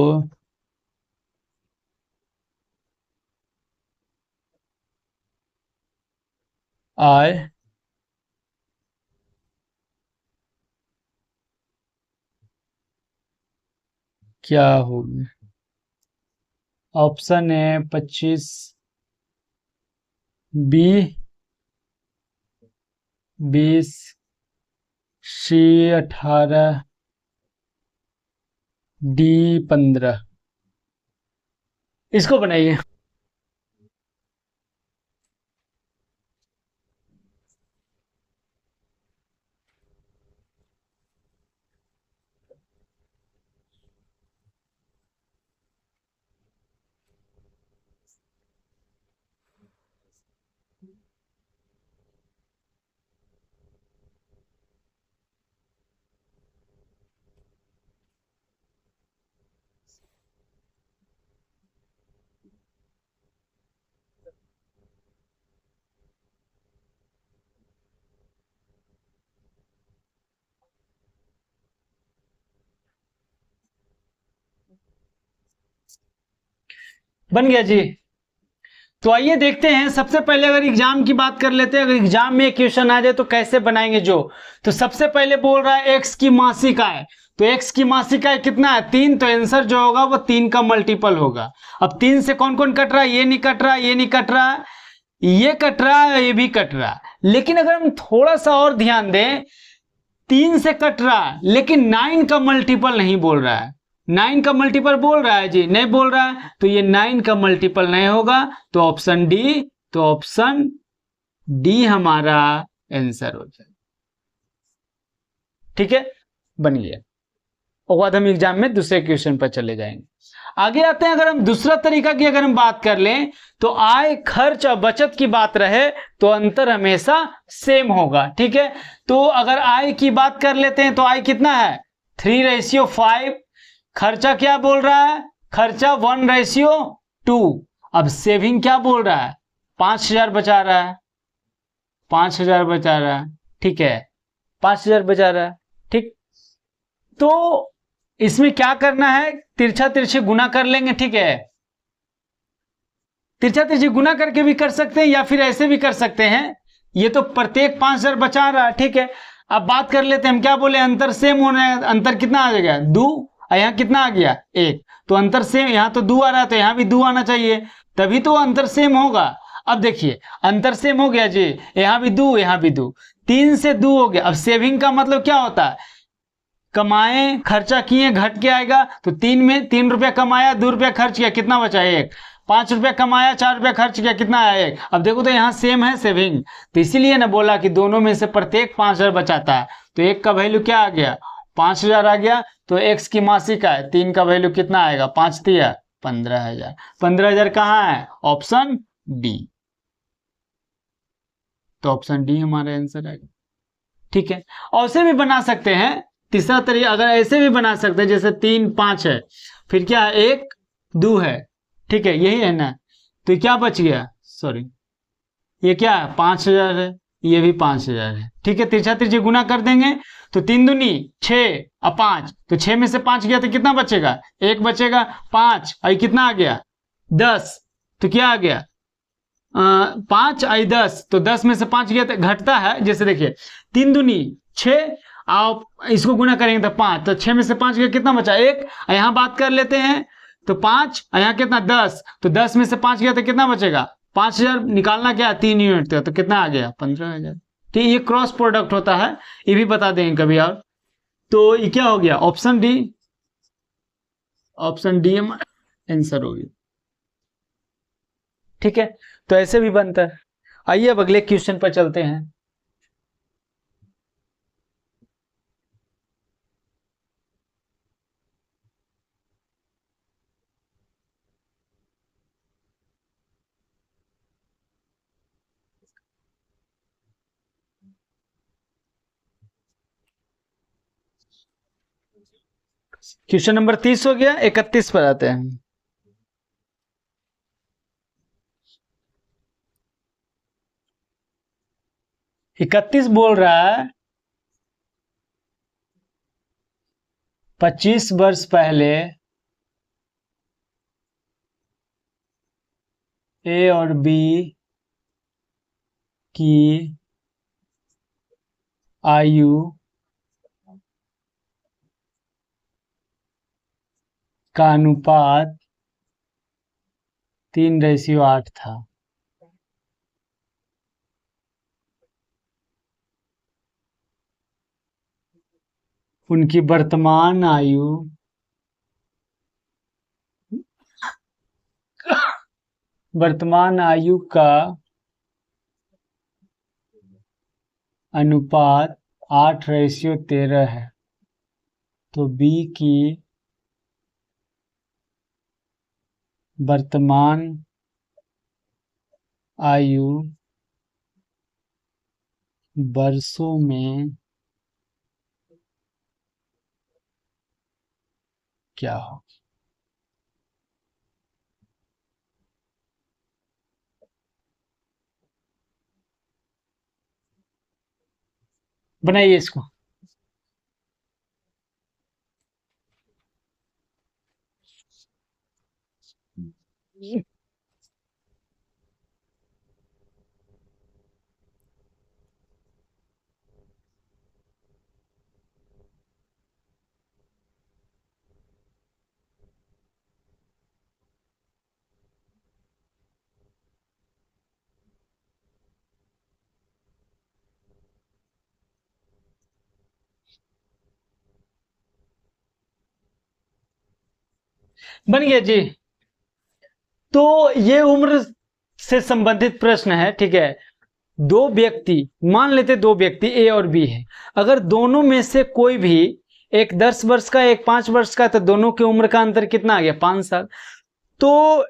S1: आय क्या होगी? ऑप्शन है 25, बी 20, सी 18, डी 15। इसको बनाइए। बन गया जी। तो आइए देखते हैं। सबसे पहले अगर एग्जाम की बात कर लेते हैं, अगर एग्जाम में क्वेश्चन आ जाए तो कैसे बनाएंगे जो। तो सबसे पहले बोल रहा है एक्स की मासिक आय। तो एक्स की मासिक आय कितना है? 3। तो आंसर जो होगा वो 3 का मल्टीपल होगा। अब 3 से कौन कौन कट रहा है? ये नहीं कट रहा, ये नहीं कट रहा, ये कट रहा है, ये भी कट रहा है। लेकिन अगर हम थोड़ा सा और ध्यान दें, 3 से कट रहा है लेकिन 9 का मल्टीपल नहीं बोल रहा है। 9 का मल्टीपल बोल रहा है जी? नहीं बोल रहा है। तो ये 9 का मल्टीपल नहीं होगा। तो ऑप्शन डी, तो ऑप्शन डी हमारा आंसर हो जाए। ठीक है, बन गया। और बाद हम एग्जाम में दूसरे क्वेश्चन पर चले जाएंगे। आगे आते हैं। अगर हम दूसरा तरीका की अगर हम बात कर लें, तो आय, खर्च और बचत की बात रहे तो अंतर हमेशा सेम होगा। ठीक है, तो अगर आय की बात कर लेते हैं तो आय कितना है? 3:5। खर्चा क्या बोल रहा है? खर्चा 1:2। अब सेविंग क्या बोल रहा है? 5,000 बचा रहा है, 5,000 बचा रहा है। ठीक है, 5,000 बचा रहा है। ठीक, तो इसमें क्या करना है? तिरछा तिरछे गुना कर लेंगे। ठीक है, तिरछा तिरछे गुना करके भी कर सकते हैं या फिर ऐसे भी कर सकते हैं। ये तो प्रत्येक 5,000 बचा रहा है। ठीक है, अब बात कर लेते हैं। हम क्या बोले? अंतर सेम होना है। अंतर कितना आ जाएगा? 2। यहाँ कितना आ गया? 1। तो अंतर सेम, यहाँ तो 2 आ रहा है तो यहाँ भी 2 आना चाहिए, तभी तो अंतर सेम होगा। अब देखिए, अंतर सेम हो गया जी। यहाँ भी 2, यहाँ भी 2, 3 से 2 हो गया। अब सेविंग का मतलब क्या होता है? कमाए, खर्चा किए, घट के आएगा। तो 3 में 3 रुपया कमाया, 2 रुपया खर्च किया, कितना बचा? 1। 5 रुपया कमाया, 4 रुपया खर्च किया, कितना आया? 1। अब देखो तो यहाँ सेम है सेविंग, तो इसीलिए ना बोला कि दोनों में से प्रत्येक 5,000 बचाता है। तो 1 का वैल्यू क्या आ गया? 5,000 आ गया। तो एक्स की मासिक आय 3 का वैल्यू कितना आएगा? 5 दिया 15,000। 15,000 कहाँ है? Option D. तो ऑप्शन डी हमारा आंसर आएगा। ठीक है, और ऐसे भी बना सकते हैं। तीसरा तरीका, अगर ऐसे भी बना सकते हैं, जैसे 3 5 है, फिर क्या है? 1 2 है। ठीक है, यही है ना। तो क्या बच गया? सॉरी, ये क्या है? 5,000 है, ये भी 5,000 है। ठीक है, तिरछा तिरछे गुना कर देंगे तो 3 दूनी 6 और 5, तो 6 में से 5 गया तो कितना बचेगा? 1 बचेगा। 5 और कितना आ गया? 10। तो क्या आ गया? 5 आई 10, तो 10 में से 5 गया तो घटता है। जैसे देखिए, 3 दूनी 6, आप इसको गुना करेंगे तो 5, तो 6 में से 5 गया, कितना बचा? 1। यहाँ बात कर लेते हैं तो 5, यहाँ कितना? 10, तो 10 में से 5 गया तो कितना बचेगा? 5,000 निकालना क्या? 3 यूनिट था, तो कितना आ गया? 15,000। ठीक, ये क्रॉस प्रोडक्ट होता है, ये भी बता देंगे कभी और। तो ये क्या हो गया? Option D. Option D answer हो गया। ठीक है, तो ऐसे भी बनता है। आइए अब अगले क्वेश्चन पर चलते हैं। क्वेश्चन नंबर 30 हो गया। 31 पर आते हैं। 31 बोल रहा है 25 वर्ष पहले ए और बी की आयु का अनुपात 3:8 था। उनकी वर्तमान आयु का अनुपात 8:13 है। तो बी की वर्तमान आयु वर्षों में क्या हो? बनाइए इसको। बन गया जी। तो ये उम्र से संबंधित प्रश्न है, ठीक है। दो व्यक्ति, मान लेते दो व्यक्ति ए और बी है। अगर दोनों में से कोई भी एक 10 वर्ष का, एक 5 वर्ष का, तो दोनों की उम्र का अंतर कितना आ गया? 5 साल। तो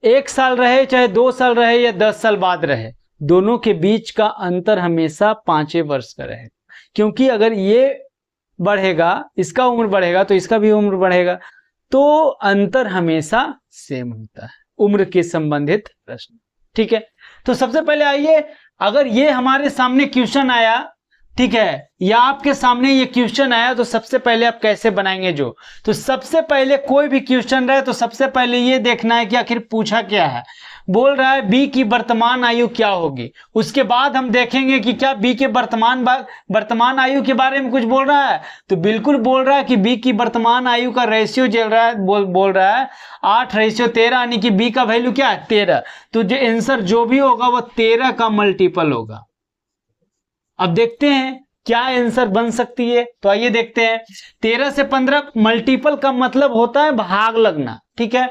S1: 1 साल रहे, चाहे 2 साल रहे या 10 साल बाद रहे, दोनों के बीच का अंतर हमेशा 5 वर्ष का रहे। क्योंकि अगर ये बढ़ेगा, इसका उम्र बढ़ेगा, तो इसका भी उम्र बढ़ेगा। तो अंतर हमेशा सेम होता है, उम्र के संबंधित प्रश्न, ठीक है। तो सबसे पहले आइए, अगर ये हमारे सामने क्वेश्चन आया, ठीक है, या आपके सामने ये क्वेश्चन आया, तो सबसे पहले आप कैसे बनाएंगे? तो सबसे पहले कोई भी क्वेश्चन रहे तो सबसे पहले ये देखना है कि आखिर पूछा क्या है। बोल रहा है बी की वर्तमान आयु क्या होगी। उसके बाद हम देखेंगे कि क्या बी के वर्तमान आयु के बारे में कुछ बोल रहा है। तो बिल्कुल बोल रहा है कि बी की वर्तमान आयु का रेशियो चल रहा है, बोल रहा है 8:13, यानी कि बी का वैल्यू क्या है? 13। तो जो आंसर जो भी होगा वो 13 का मल्टीपल होगा। अब देखते हैं क्या आंसर बन सकती है। तो आइए देखते हैं। 13 से 15 मल्टीपल का मतलब होता है भाग लगना, ठीक है,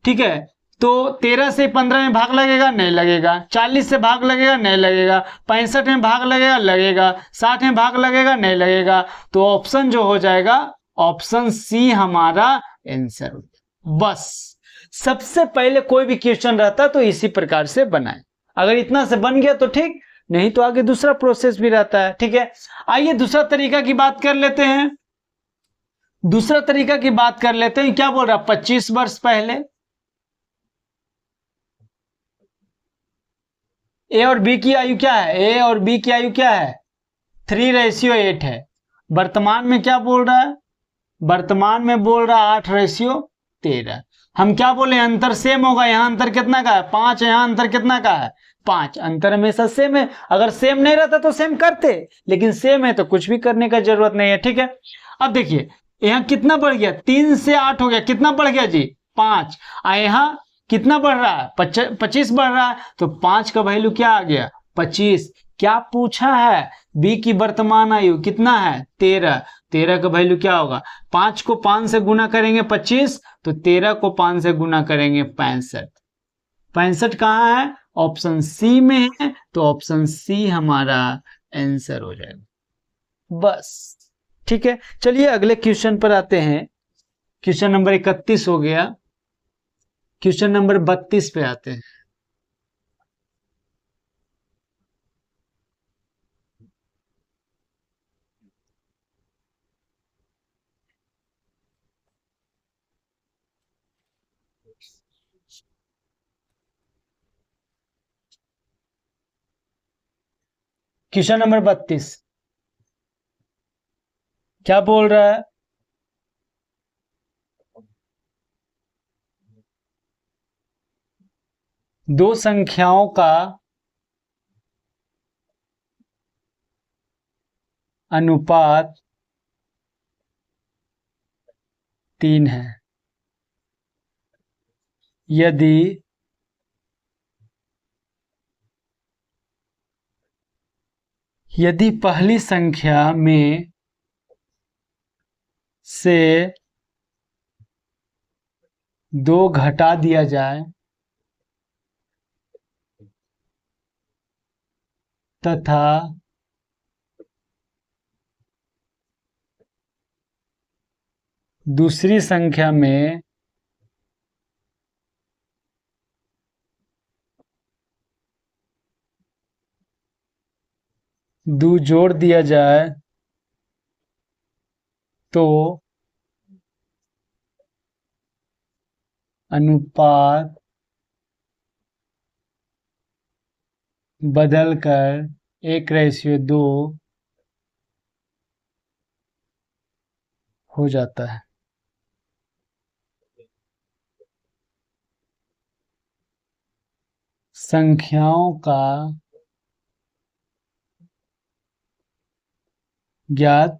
S1: ठीक है। तो 13 से 15 में भाग लगेगा? नहीं लगेगा। 40 से भाग लगेगा? नहीं लगेगा। 65 में भाग लगेगा? लगेगा। 60 में भाग लगेगा? नहीं लगेगा। तो ऑप्शन जो हो जाएगा, ऑप्शन सी हमारा आंसर। बस सबसे पहले कोई भी क्वेश्चन रहता तो इसी प्रकार से बनाए। अगर इतना से बन गया तो ठीक, नहीं तो आगे दूसरा प्रोसेस भी रहता है, ठीक है। आइए दूसरा तरीका की बात कर लेते हैं। दूसरा तरीका की बात कर लेते हैं। क्या बोल रहा है? 25 वर्ष पहले ए और बी की आयु क्या है? ए और बी की आयु क्या है? 3:8 है। वर्तमान में क्या बोल रहा है? वर्तमान में बोल रहा है 8:13। हम क्या बोले? अंतर सेम होगा। यहां अंतर कितना का है? 5। यहां अंतर कितना का है? 5। अंतर हमेशा सेम है। अगर सेम नहीं रहता तो सेम करते, लेकिन सेम है तो कुछ भी करने का जरूरत नहीं है, ठीक है। अब देखिए यहां कितना बढ़ गया? 3 से 8 हो गया। कितना बढ़ गया जी? 5। यहां कितना बढ़ रहा है? 25 बढ़ रहा है। तो 5 का वैल्यू क्या आ गया? 25। क्या पूछा है? बी की वर्तमान आयु कितना है? 13। 13 का वैल्यू क्या होगा? 5 को 5 से गुना करेंगे 25, तो 13 को 5 से गुना करेंगे 65। 65 कहाँ है? ऑप्शन सी में है। तो ऑप्शन सी हमारा आंसर हो जाएगा। बस ठीक है। चलिए अगले क्वेश्चन पर आते हैं। क्वेश्चन नंबर 31 हो गया। क्वेश्चन नंबर 32 पे आते हैं। क्वेश्चन नंबर 32 क्या बोल रहा है? दो संख्याओं का अनुपात 3 है। यदि पहली संख्या में से 2 घटा दिया जाए तथा दूसरी संख्या में 2 जोड़ दिया जाए तो अनुपात बदलकर 1:2 हो जाता है। संख्याओं का ज्ञात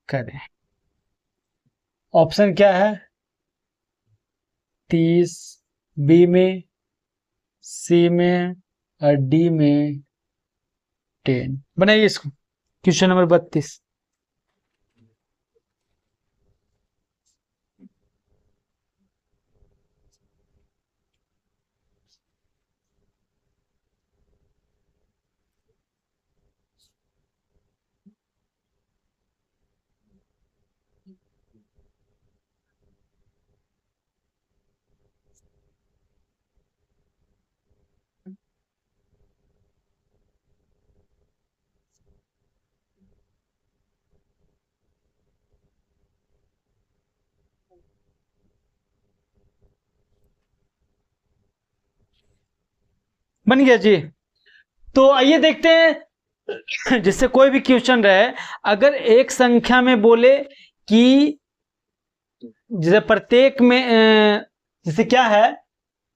S1: करें। ऑप्शन क्या है? 30, बी में, सी में और डी में 10। बनाइए इसको। Question number 32। बन गया जी। तो आइए देखते हैं, जिससे कोई भी क्वेश्चन रहे, अगर एक संख्या में बोले कि जैसे प्रत्येक में जैसे क्या है,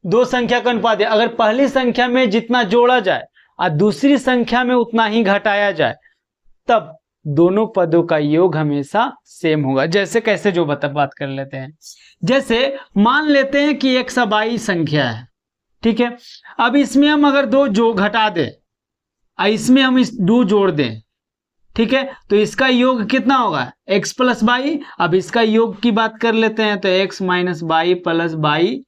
S1: दो संख्या का अनुपात है, अगर पहली संख्या में जितना जोड़ा जाए और दूसरी संख्या में उतना ही घटाया जाए तब दोनों पदों का योग हमेशा सेम होगा। जैसे कैसे, जो बात कर लेते हैं। जैसे मान लेते हैं कि एक सबाई संख्या है, ठीक है। अब इसमें हम अगर 2 जो घटा दें और इसमें हम इस 2 जोड़ दें, ठीक है, तो इसका योग कितना होगा? x plus by. अब इसका योग की बात कर लेते हैं तो x minus by plus by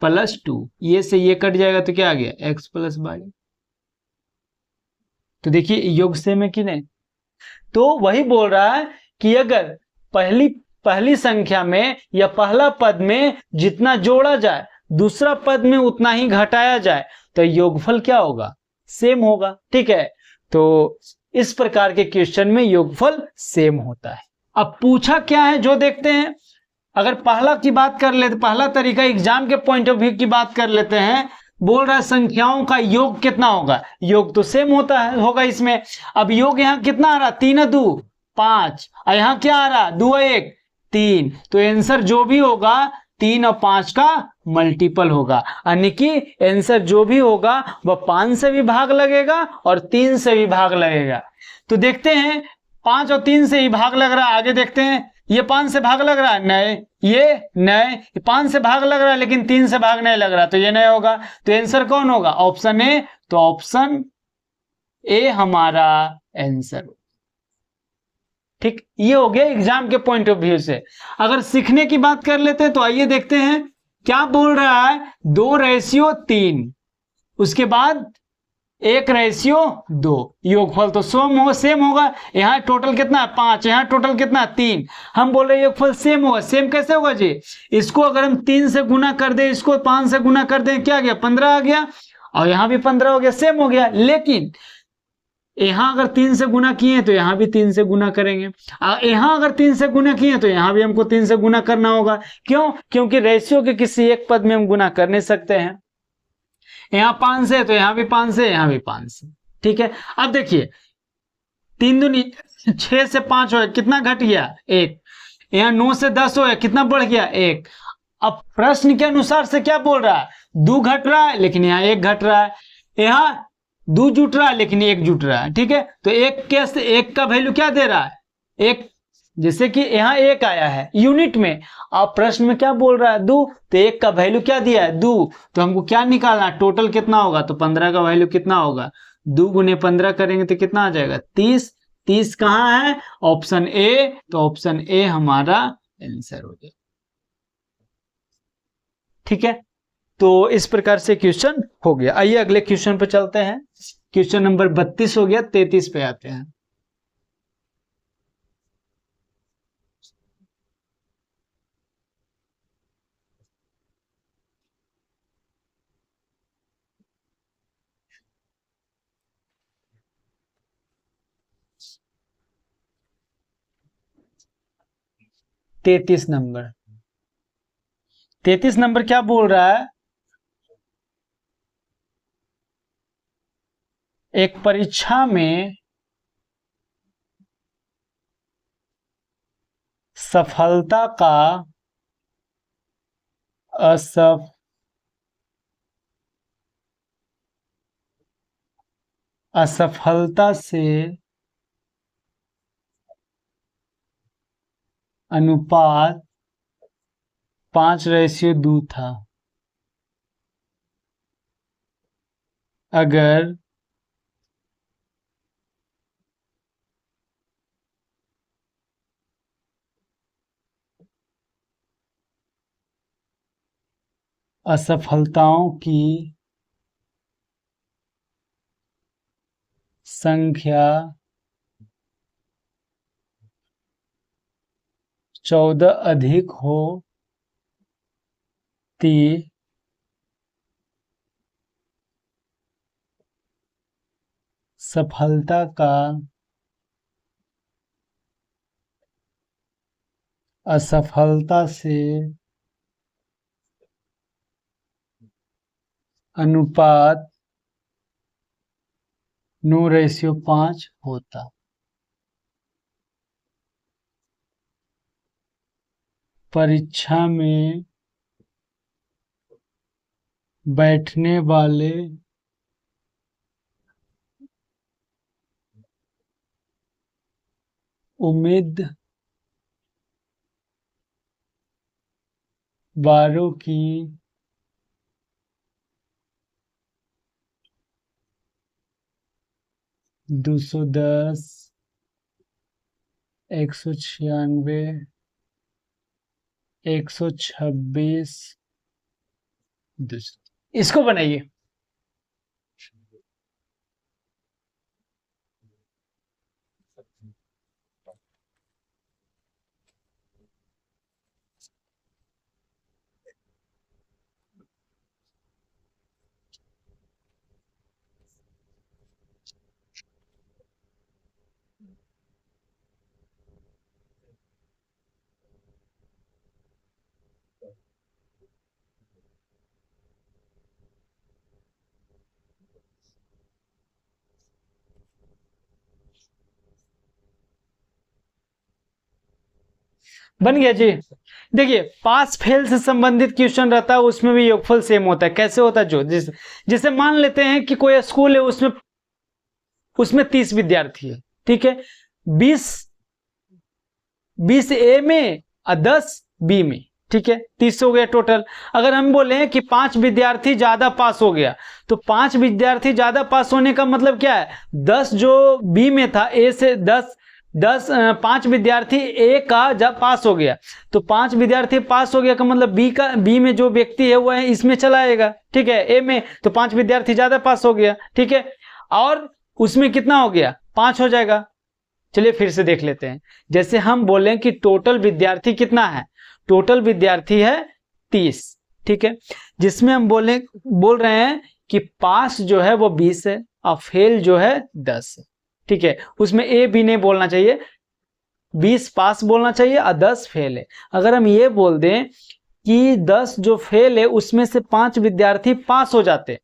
S1: plus 2, ये से ये कट जाएगा तो क्या आ गया? x plus by. तो देखिए योग सेम है कि नहीं। तो वही बोल रहा है कि अगर पहली संख्या में या पहला पद में जितना जोड़ा जाए दूसरा पद में उतना ही घटाया जाए तो योगफल क्या होगा? सेम होगा, ठीक है। तो इस प्रकार के क्वेश्चन में योगफल सेम होता है। अब पूछा क्या है जो देखते हैं। अगर पहला की बात कर लेते, पहला तरीका एग्जाम के पॉइंट ऑफ व्यू की बात कर लेते हैं, बोल रहा है संख्याओं का योग कितना होगा? योग तो सेम होगा इसमें। अब योग यहाँ कितना आ रहा? 3 2 5, और यहाँ क्या आ रहा? 2 1 3। तो आंसर जो भी होगा 3 और 5 का मल्टीपल होगा, यानी कि आंसर जो भी होगा वह 5 से भी भाग लगेगा और 3 से भी भाग लगेगा। तो देखते हैं 5 और 3 से ही भाग लग रहा है। आगे देखते हैं, ये 5 से भाग लग रहा है, नहीं, ये 5 से भाग लग रहा है लेकिन 3 से भाग नहीं लग रहा, तो ये नहीं होगा। तो आंसर कौन होगा? Option A. तो ऑप्शन ए हमारा आंसर, ठीक। ये हो गया एग्जाम के पॉइंट ऑफ व्यू से। अगर सीखने की बात कर लेते हैं तो आइए देखते हैं क्या बोल रहा है। 2:3, उसके बाद 1:2। योगफल तो सेम होगा। यहाँ टोटल कितना है? 5, यहाँ टोटल कितना है? 3। हम बोल रहे हैं योगफल सेम होगा। सेम कैसे होगा जी? इसको अगर हम 3 से गुना कर दें, इसको 5 से गुना कर दें, क्या आ गया? 15 आ गया, और यहाँ भी 15 हो गया, सेम हो गया। लेकिन यहाँ अगर 3 से गुना किए तो यहाँ भी 3 से गुना करेंगे, यहाँ अगर 3 से गुना किए तो यहाँ भी हमको 3 से गुना करना होगा। क्यों? क्योंकि रेशियो के किसी एक पद में हम गुना कर नहीं सकते हैं। यहाँ 5 से तो यहाँ भी 5 से, यहाँ भी 5 से, ठीक है। अब देखिए 3 दूनी 6 से 5 हो, कितना घट गया? 1। यहाँ 9 से 10 हो, कितना बढ़ गया? 1। अब प्रश्न के अनुसार से क्या बोल रहा है? 2 घट रहा है, लेकिन यहाँ 1 घट रहा है। यहाँ 2 जुट रहा है, लेकिन 1 जुट रहा है, ठीक है। तो 1 का वैल्यू क्या दे रहा है? 1। जैसे कि यहाँ 1 आया है यूनिट में, अब प्रश्न में क्या बोल रहा है? 2। तो 1 का वैल्यू क्या दिया है? 2। तो हमको क्या निकालना है? टोटल कितना होगा? तो 15 का वैल्यू कितना होगा? 2 गुने 15 करेंगे तो कितना आ जाएगा? 30। 30 कहाँ है? Option A. तो ऑप्शन ए हमारा आंसर हो जाएगा, ठीक है। तो इस प्रकार से क्वेश्चन हो गया। आइए अगले क्वेश्चन पे चलते हैं। क्वेश्चन नंबर 32 हो गया, 33 पे आते हैं। तैतीस नंबर क्या बोल रहा है? एक परीक्षा में सफलता का असफलता से अनुपात 5:2 था। अगर असफलताओं की संख्या 14 अधिक होती सफलता का असफलता से अनुपात 9:5 होता। परीक्षा में बैठने वाले उम्मीदवारों की दो सौ 196 126 इसको बनाइए। बन गया जी। देखिए पास फेल से संबंधित क्वेश्चन रहता है, उसमें भी योगफल सेम होता है। कैसे होता है? जो जैसे मान लेते हैं कि कोई स्कूल है, उसमें 30 विद्यार्थी है, ठीक है। 20 ए में और 10 बी में, ठीक है। 30 हो गया टोटल। अगर हम बोले कि 5 विद्यार्थी ज्यादा पास हो गया, तो 5 विद्यार्थी ज्यादा पास होने का मतलब क्या है? 10 जो बी में था, ए से 10 5 विद्यार्थी ए का जब पास हो गया, तो 5 विद्यार्थी पास हो गया का मतलब बी में जो व्यक्ति है वह इसमें चला आएगा, ठीक है। ए में तो 5 विद्यार्थी ज्यादा पास हो गया, ठीक है। और उसमें कितना हो गया? 5 हो जाएगा। चलिए फिर से देख लेते हैं। जैसे हम बोलें कि टोटल विद्यार्थी कितना है? टोटल विद्यार्थी है 30, ठीक है। जिसमें हम बोल रहे हैं कि पास जो है वो 20 है और फेल जो है 10 है, ठीक है, उसमें ए बी नहीं बोलना चाहिए, 20 पास बोलना चाहिए और 10 फेल है। अगर हम ये बोल दें कि 10 जो फेल है उसमें से 5 विद्यार्थी पास हो जाते,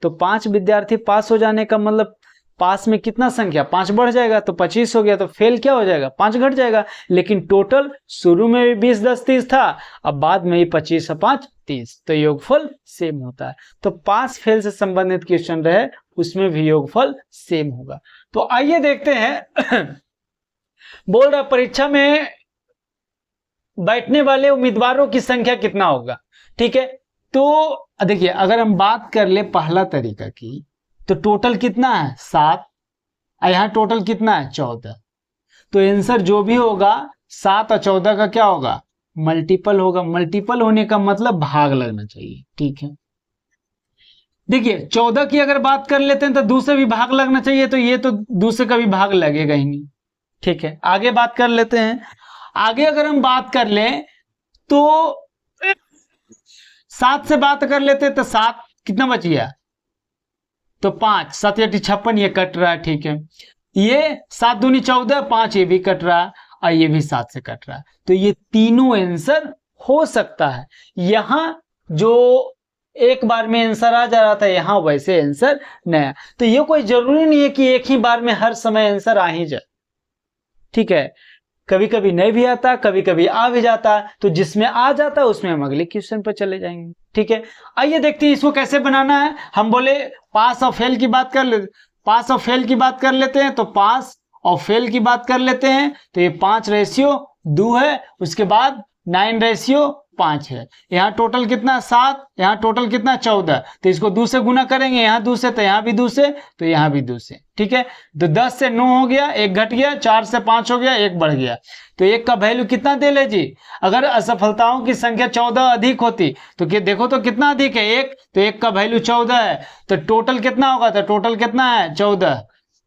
S1: तो 5 विद्यार्थी पास हो जाने का मतलब पास में कितना संख्या, 5 बढ़ जाएगा तो 25 हो गया, तो फेल क्या हो जाएगा, 5 घट जाएगा। लेकिन टोटल शुरू में भी 20 10 30 था, अब बाद में ही 25 और 5 30, तो योगफल सेम होता है। तो पास फेल से संबंधित क्वेश्चन रहे उसमें भी योगफल सेम होगा। तो आइए देखते हैं बोल रहा परीक्षा में बैठने वाले उम्मीदवारों की संख्या कितना होगा। ठीक है, तो देखिए अगर हम बात कर ले पहला तरीका की, तो टोटल कितना है 7, यहां टोटल कितना है 14, तो आंसर जो भी होगा 7 और 14 का क्या होगा, मल्टीपल होगा। मल्टीपल होने का मतलब भाग लगना चाहिए। ठीक है, देखिए 14 की अगर बात कर लेते हैं तो दूसरे भी भाग लगना चाहिए, तो ये तो दूसरे का भी भाग लगेगा ही नहीं। ठीक है, आगे बात कर लेते हैं। आगे अगर हम बात कर लें तो 7 से बात कर लेते हैं तो 7 कितना बच गया, तो 5, 7 या 56 ये कट रहा है। ठीक है, ये 7 दूनी 14, 5 ये भी कट रहा है और ये भी 7 से कट रहा है, तो ये तीनों आंसर हो सकता है। यहां जो एक बार में आंसर आ जा रहा था, यहां वैसे आंसर नया, तो ये कोई जरूरी नहीं है कि एक ही बार में हर समय आंसर आ ही जाए। ठीक है, कभी कभी नहीं भी आता, कभी कभी आ भी जाता, तो जिसमें आ जाता है उसमें हम अगले क्वेश्चन पर चले जाएंगे। ठीक है, आइए देखते हैं इसको कैसे बनाना है। हम बोले पास और फेल की बात कर ले, पास और फेल की बात कर लेते हैं, तो पास और फेल की बात कर लेते हैं, तो ये 5:2 है, उसके बाद 9:5 है। यहाँ टोटल कितना 7, यहाँ टोटल कितना 14, तो इसको 2 से गुना करेंगे, यहाँ 2 से, तो यहाँ भी 2 से, तो यहाँ भी 2 से। ठीक है, तो 10 से 9 हो गया, 1 घट गया, 4 से 5 हो गया, 1 बढ़ गया, तो 1 का वैल्यू कितना दे ले जी। अगर असफलताओं की संख्या 14 अधिक होती तो देखो तो कितना अधिक है 1, तो 1 का वैल्यू 14 है, तो टोटल कितना होगा, तो टोटल कितना है 14,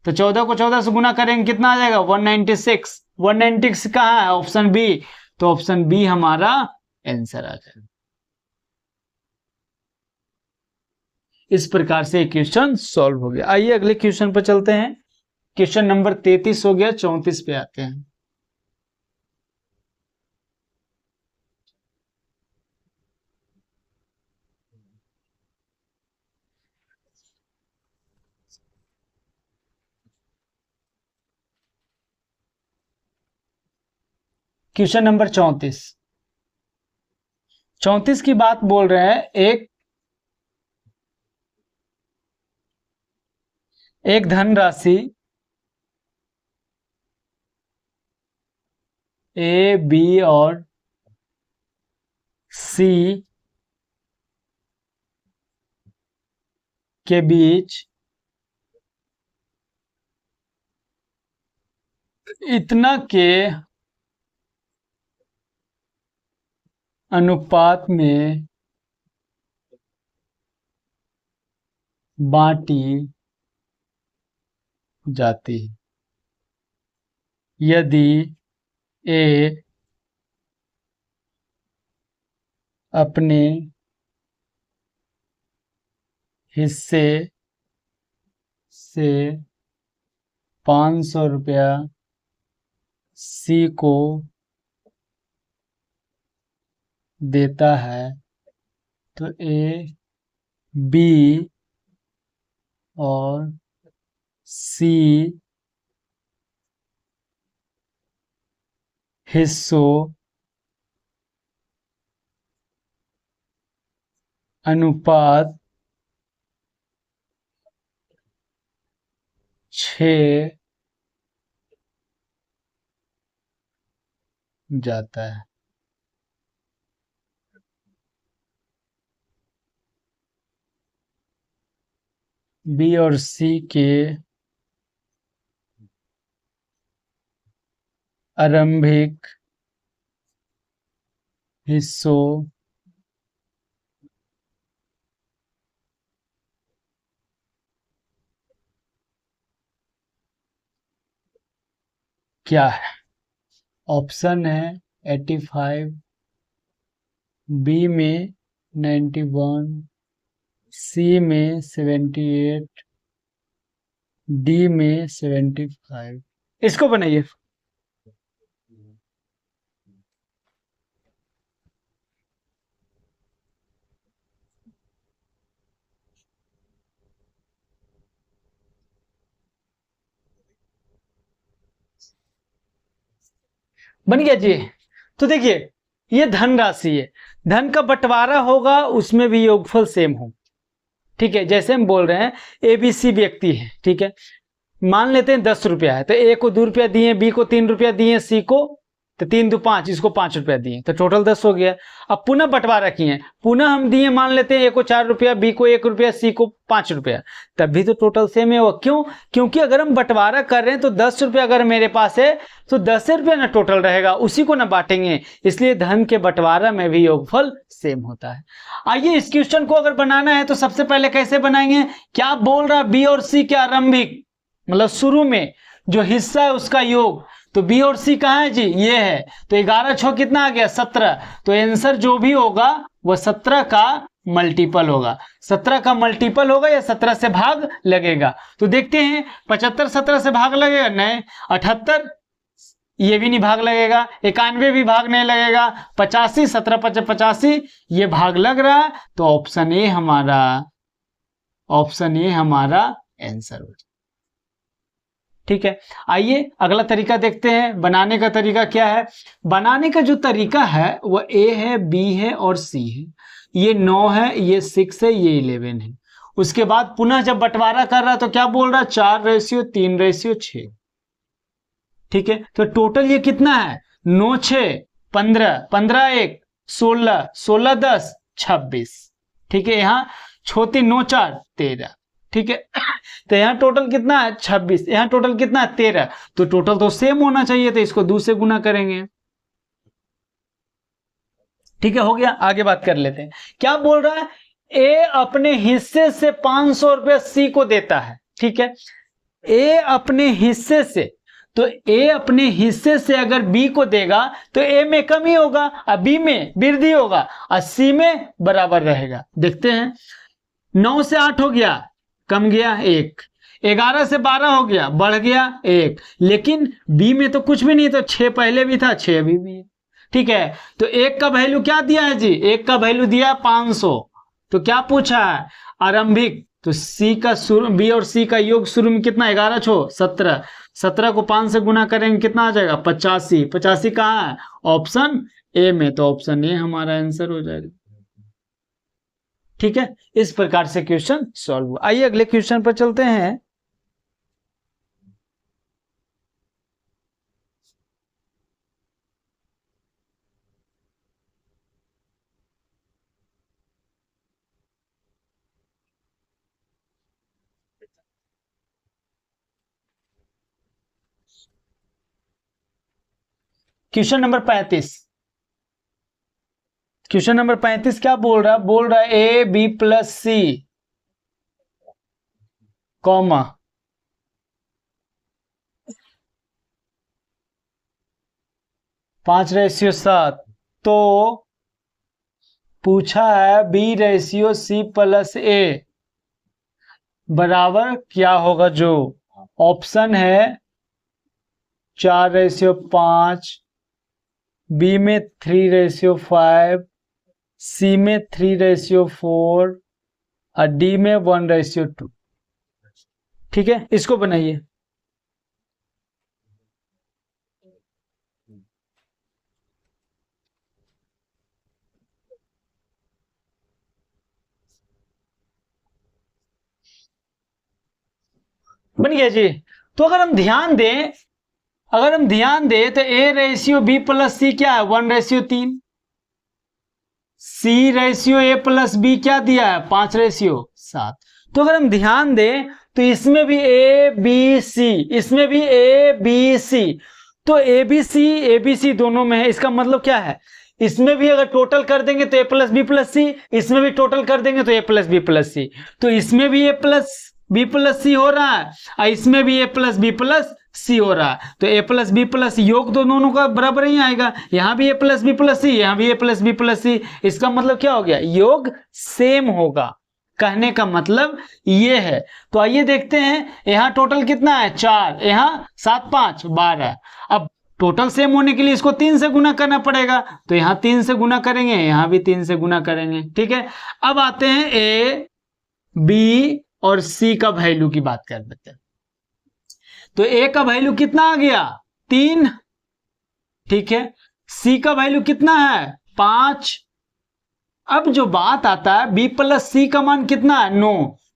S1: तो 14 को 14 से गुना करेंगे कितना आ जाएगा 196। 196 कहाँ है, ऑप्शन बी, तो ऑप्शन बी हमारा आंसर आ जाएगा। इस प्रकार से क्वेश्चन सॉल्व हो गया। आइए अगले क्वेश्चन पर चलते हैं। क्वेश्चन नंबर 33 हो गया, 34 पे आते हैं। क्वेश्चन नंबर 34, 34 की बात बोल रहे हैं। एक धनराशि ए बी और सी के बीच इतना के अनुपात में बांटी जाती है। यदि ए अपने हिस्से से 500 रुपया सी को देता है, तो ए बी और सी हिस्सों अनुपात 6 जाता है। बी और सी के आरंभिक हिस्सों क्या है। ऑप्शन है 85, बी में 91, सी में 78, डी में 75, इसको बनाइए। बन गया जी। तो देखिए ये धन राशि है, धन का बंटवारा होगा उसमें भी योगफल सेम हो। ठीक है, जैसे हम बोल रहे हैं एबीसी व्यक्ति है, ठीक है, मान लेते हैं 10 रुपया है, तो ए को 2 रुपया दिए, बी को 3 रुपया दिए, सी को तो 3 2 5, इसको 5 रुपया दिए, तो टोटल 10 हो गया। अब पुनः बंटवारा किए, पुनः हम दिए, मान लेते हैं ए को 4 रुपया, बी को 1 रुपया, सी को 5 रुपया, तब भी तो टोटल सेम है। वो क्यों? क्योंकि अगर हम बंटवारा कर रहे हैं तो 10 रुपया अगर मेरे पास है तो 10 रुपया ना टोटल रहेगा, उसी को ना बांटेंगे, इसलिए धन के बंटवारा में भी योगफल सेम होता है। आइए इस क्वेश्चन को अगर बनाना है तो सबसे पहले कैसे बनाएंगे? क्या बोल रहा बी और सी के आरंभिक मतलब शुरू में जो हिस्सा है उसका योग, तो बी और सी कहाँ है जी? ये है, तो 11 6 कितना आ गया? 17। तो आंसर जो भी होगा वो 17 का मल्टीपल होगा, 17 का मल्टीपल होगा या 17 से भाग लगेगा। तो देखते हैं 75 17 से भाग लगेगा? नहीं। 78 ये भी नहीं भाग लगेगा, 91 भी भाग नहीं लगेगा, 85 17 5 85 ये भाग लग रहा है, तो ऑप्शन ए हमारा आंसर हो। ठीक है, आइए अगला तरीका देखते हैं। बनाने का तरीका क्या है? बनाने का जो तरीका है वो ए है, बी है और सी है। ये 9 है, ये 6 है, ये 11 है। उसके बाद पुनः जब बंटवारा कर रहा है तो क्या बोल रहा है? 4:3:6। ठीक है, तो टोटल ये कितना है? 9 6 15, 15 1 16, 16 10 26। ठीक है, यहाँ 6 9 4 13। ठीक है, तो यहाँ टोटल कितना है? 26। यहाँ टोटल कितना है? 13। तो टोटल तो सेम होना चाहिए, तो इसको 2 से गुना करेंगे। ठीक है, हो गया। आगे बात कर लेते हैं। क्या बोल रहा है? ए अपने हिस्से से 500 रुपया सी को देता है। ठीक है, ए अपने हिस्से से, तो ए अपने हिस्से से अगर बी को देगा तो ए में कमी होगा और बी में वृद्धि होगा और सी में बराबर रहेगा। देखते हैं, 9 से 8 हो गया, कम गया 1, 11 से 12 हो गया, बढ़ गया 1, लेकिन बी में तो कुछ भी नहीं, तो 6 पहले भी था, 6 अभी भी है। ठीक है, तो 1 का वैल्यू क्या दिया है जी? 1 का वैल्यू दिया 500। तो क्या पूछा है? आरंभिक, तो सी का शुरू, बी और सी का योग शुरू में कितना? 11 6 17, 17 को 5 से गुना करेंगे कितना आ जाएगा? 85। 85 कहाँ है? ऑप्शन ए में, तो ऑप्शन ए हमारा आंसर हो जाएगा। ठीक है, इस प्रकार से क्वेश्चन सॉल्व हुआ। आइए अगले क्वेश्चन पर चलते हैं। Question number 35। क्वेश्चन नंबर 35 क्या बोल रहा है? बोल रहा है a b plus c comma 5:7। तो पूछा है B/C+A बराबर क्या होगा? जो ऑप्शन है 4:5, बी में 3:5, सी में 3:4 और डी में 1:2। ठीक है, इसको बनाइए। बन गया जी। तो अगर हम ध्यान दें तो A/B+C क्या है? 1:3। C/A+B क्या दिया है? 5:7। तो अगर हम ध्यान दें तो इसमें भी ABC, इसमें भी ABC, तो ABC दोनों में है। इसका मतलब क्या है? इसमें भी अगर टोटल कर देंगे तो A+B+C, इसमें भी टोटल कर देंगे तो A+B+C, तो इसमें भी A+B+C हो रहा है और इसमें भी A+B+C हो रहा है। तो A+B+C योग तो दोनों का बराबर ही आएगा। यहां भी A+B+C, यहां भी A+B+C। इसका मतलब क्या हो गया? योग सेम होगा। कहने का मतलब ये है। तो आइए देखते हैं, यहाँ टोटल कितना है 4, यहाँ 7 5 12। अब टोटल सेम होने के लिए इसको 3 से गुना करना पड़ेगा, तो यहाँ 3 से गुना करेंगे, यहाँ भी 3 से गुना करेंगे, ठीक है। अब आते हैं ए बी और सी का वैल्यू की बात कर लेते हैं। तो ए का वैल्यू कितना आ गया 3, ठीक है। सी का वैल्यू कितना है 5। अब जो बात आता है बी प्लस सी का मान कितना है 9,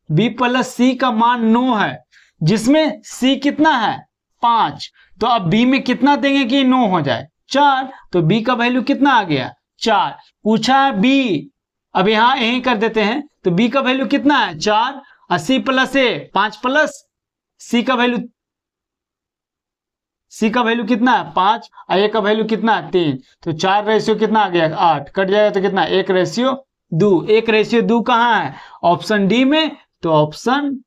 S1: बी प्लस सी का मान 9 है, जिसमें सी कितना है 5। तो अब बी में कितना देंगे कि 9 हो जाए 4, तो बी का वैल्यू कितना आ गया 4। पूछा है बी, अब यहां यही कर देते हैं, तो बी का वैल्यू कितना है 4, 80 प्लस ए 5 प्लस सी का वैल्यू, सी का वैल्यू कितना है 5 और ए का वैल्यू कितना है 3, तो 4 रेशियो कितना आ गया 8, कट जाएगा तो कितना 1 रेशियो 2। 1 रेशियो 2 कहां है ऑप्शन डी में, तो ऑप्शन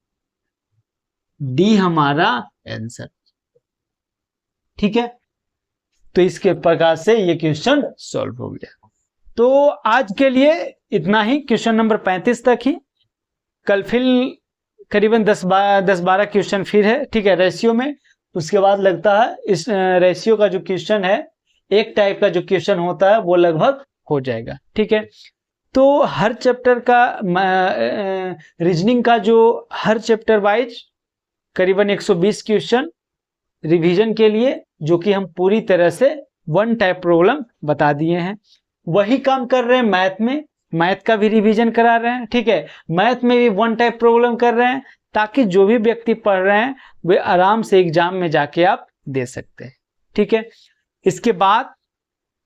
S1: डी हमारा आंसर, ठीक है। तो इसके प्रकार से ये क्वेश्चन सॉल्व हो गया। तो आज के लिए इतना ही, क्वेश्चन नंबर 35 तक ही। कल फिर करीबन 10-12 क्वेश्चन फिर है, ठीक है, रेशियो में। उसके बाद लगता है इस रेशियो का जो क्वेश्चन है, एक टाइप का जो क्वेश्चन होता है वो लगभग हो जाएगा, ठीक है। तो हर चैप्टर का रीजनिंग का जो हर चैप्टर वाइज करीबन 120 क्वेश्चन रिवीजन के लिए, जो कि हम पूरी तरह से वन टाइप प्रॉब्लम बता दिए हैं। वही काम कर रहे हैं मैथ में, मैथ का भी रिवीजन करा रहे हैं, ठीक है। मैथ में भी वन टाइप प्रॉब्लम कर रहे हैं, ताकि जो भी व्यक्ति पढ़ रहे हैं वे आराम से एग्जाम में जाके आप दे सकते हैं, ठीक है। इसके बाद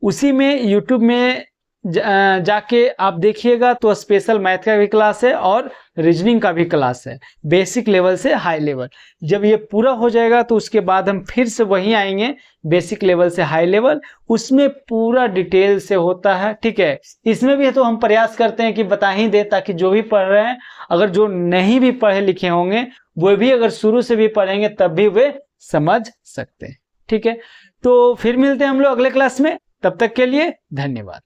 S1: उसी में यूट्यूब में जाके आप देखिएगा तो स्पेशल मैथ का भी क्लास है और रीजनिंग का भी क्लास है, बेसिक लेवल से हाई लेवल। जब ये पूरा हो जाएगा तो उसके बाद हम फिर से वहीं आएंगे बेसिक लेवल से हाई लेवल, उसमें पूरा डिटेल से होता है, ठीक है। इसमें भी तो हम प्रयास करते हैं कि बता ही दें, ताकि जो भी पढ़ रहे हैं, अगर जो नहीं भी पढ़े लिखे होंगे वो भी अगर शुरू से भी पढ़ेंगे तब भी वे समझ सकते हैं, ठीक है। तो फिर मिलते हैं हम लोग अगले क्लास में, तब तक के लिए धन्यवाद।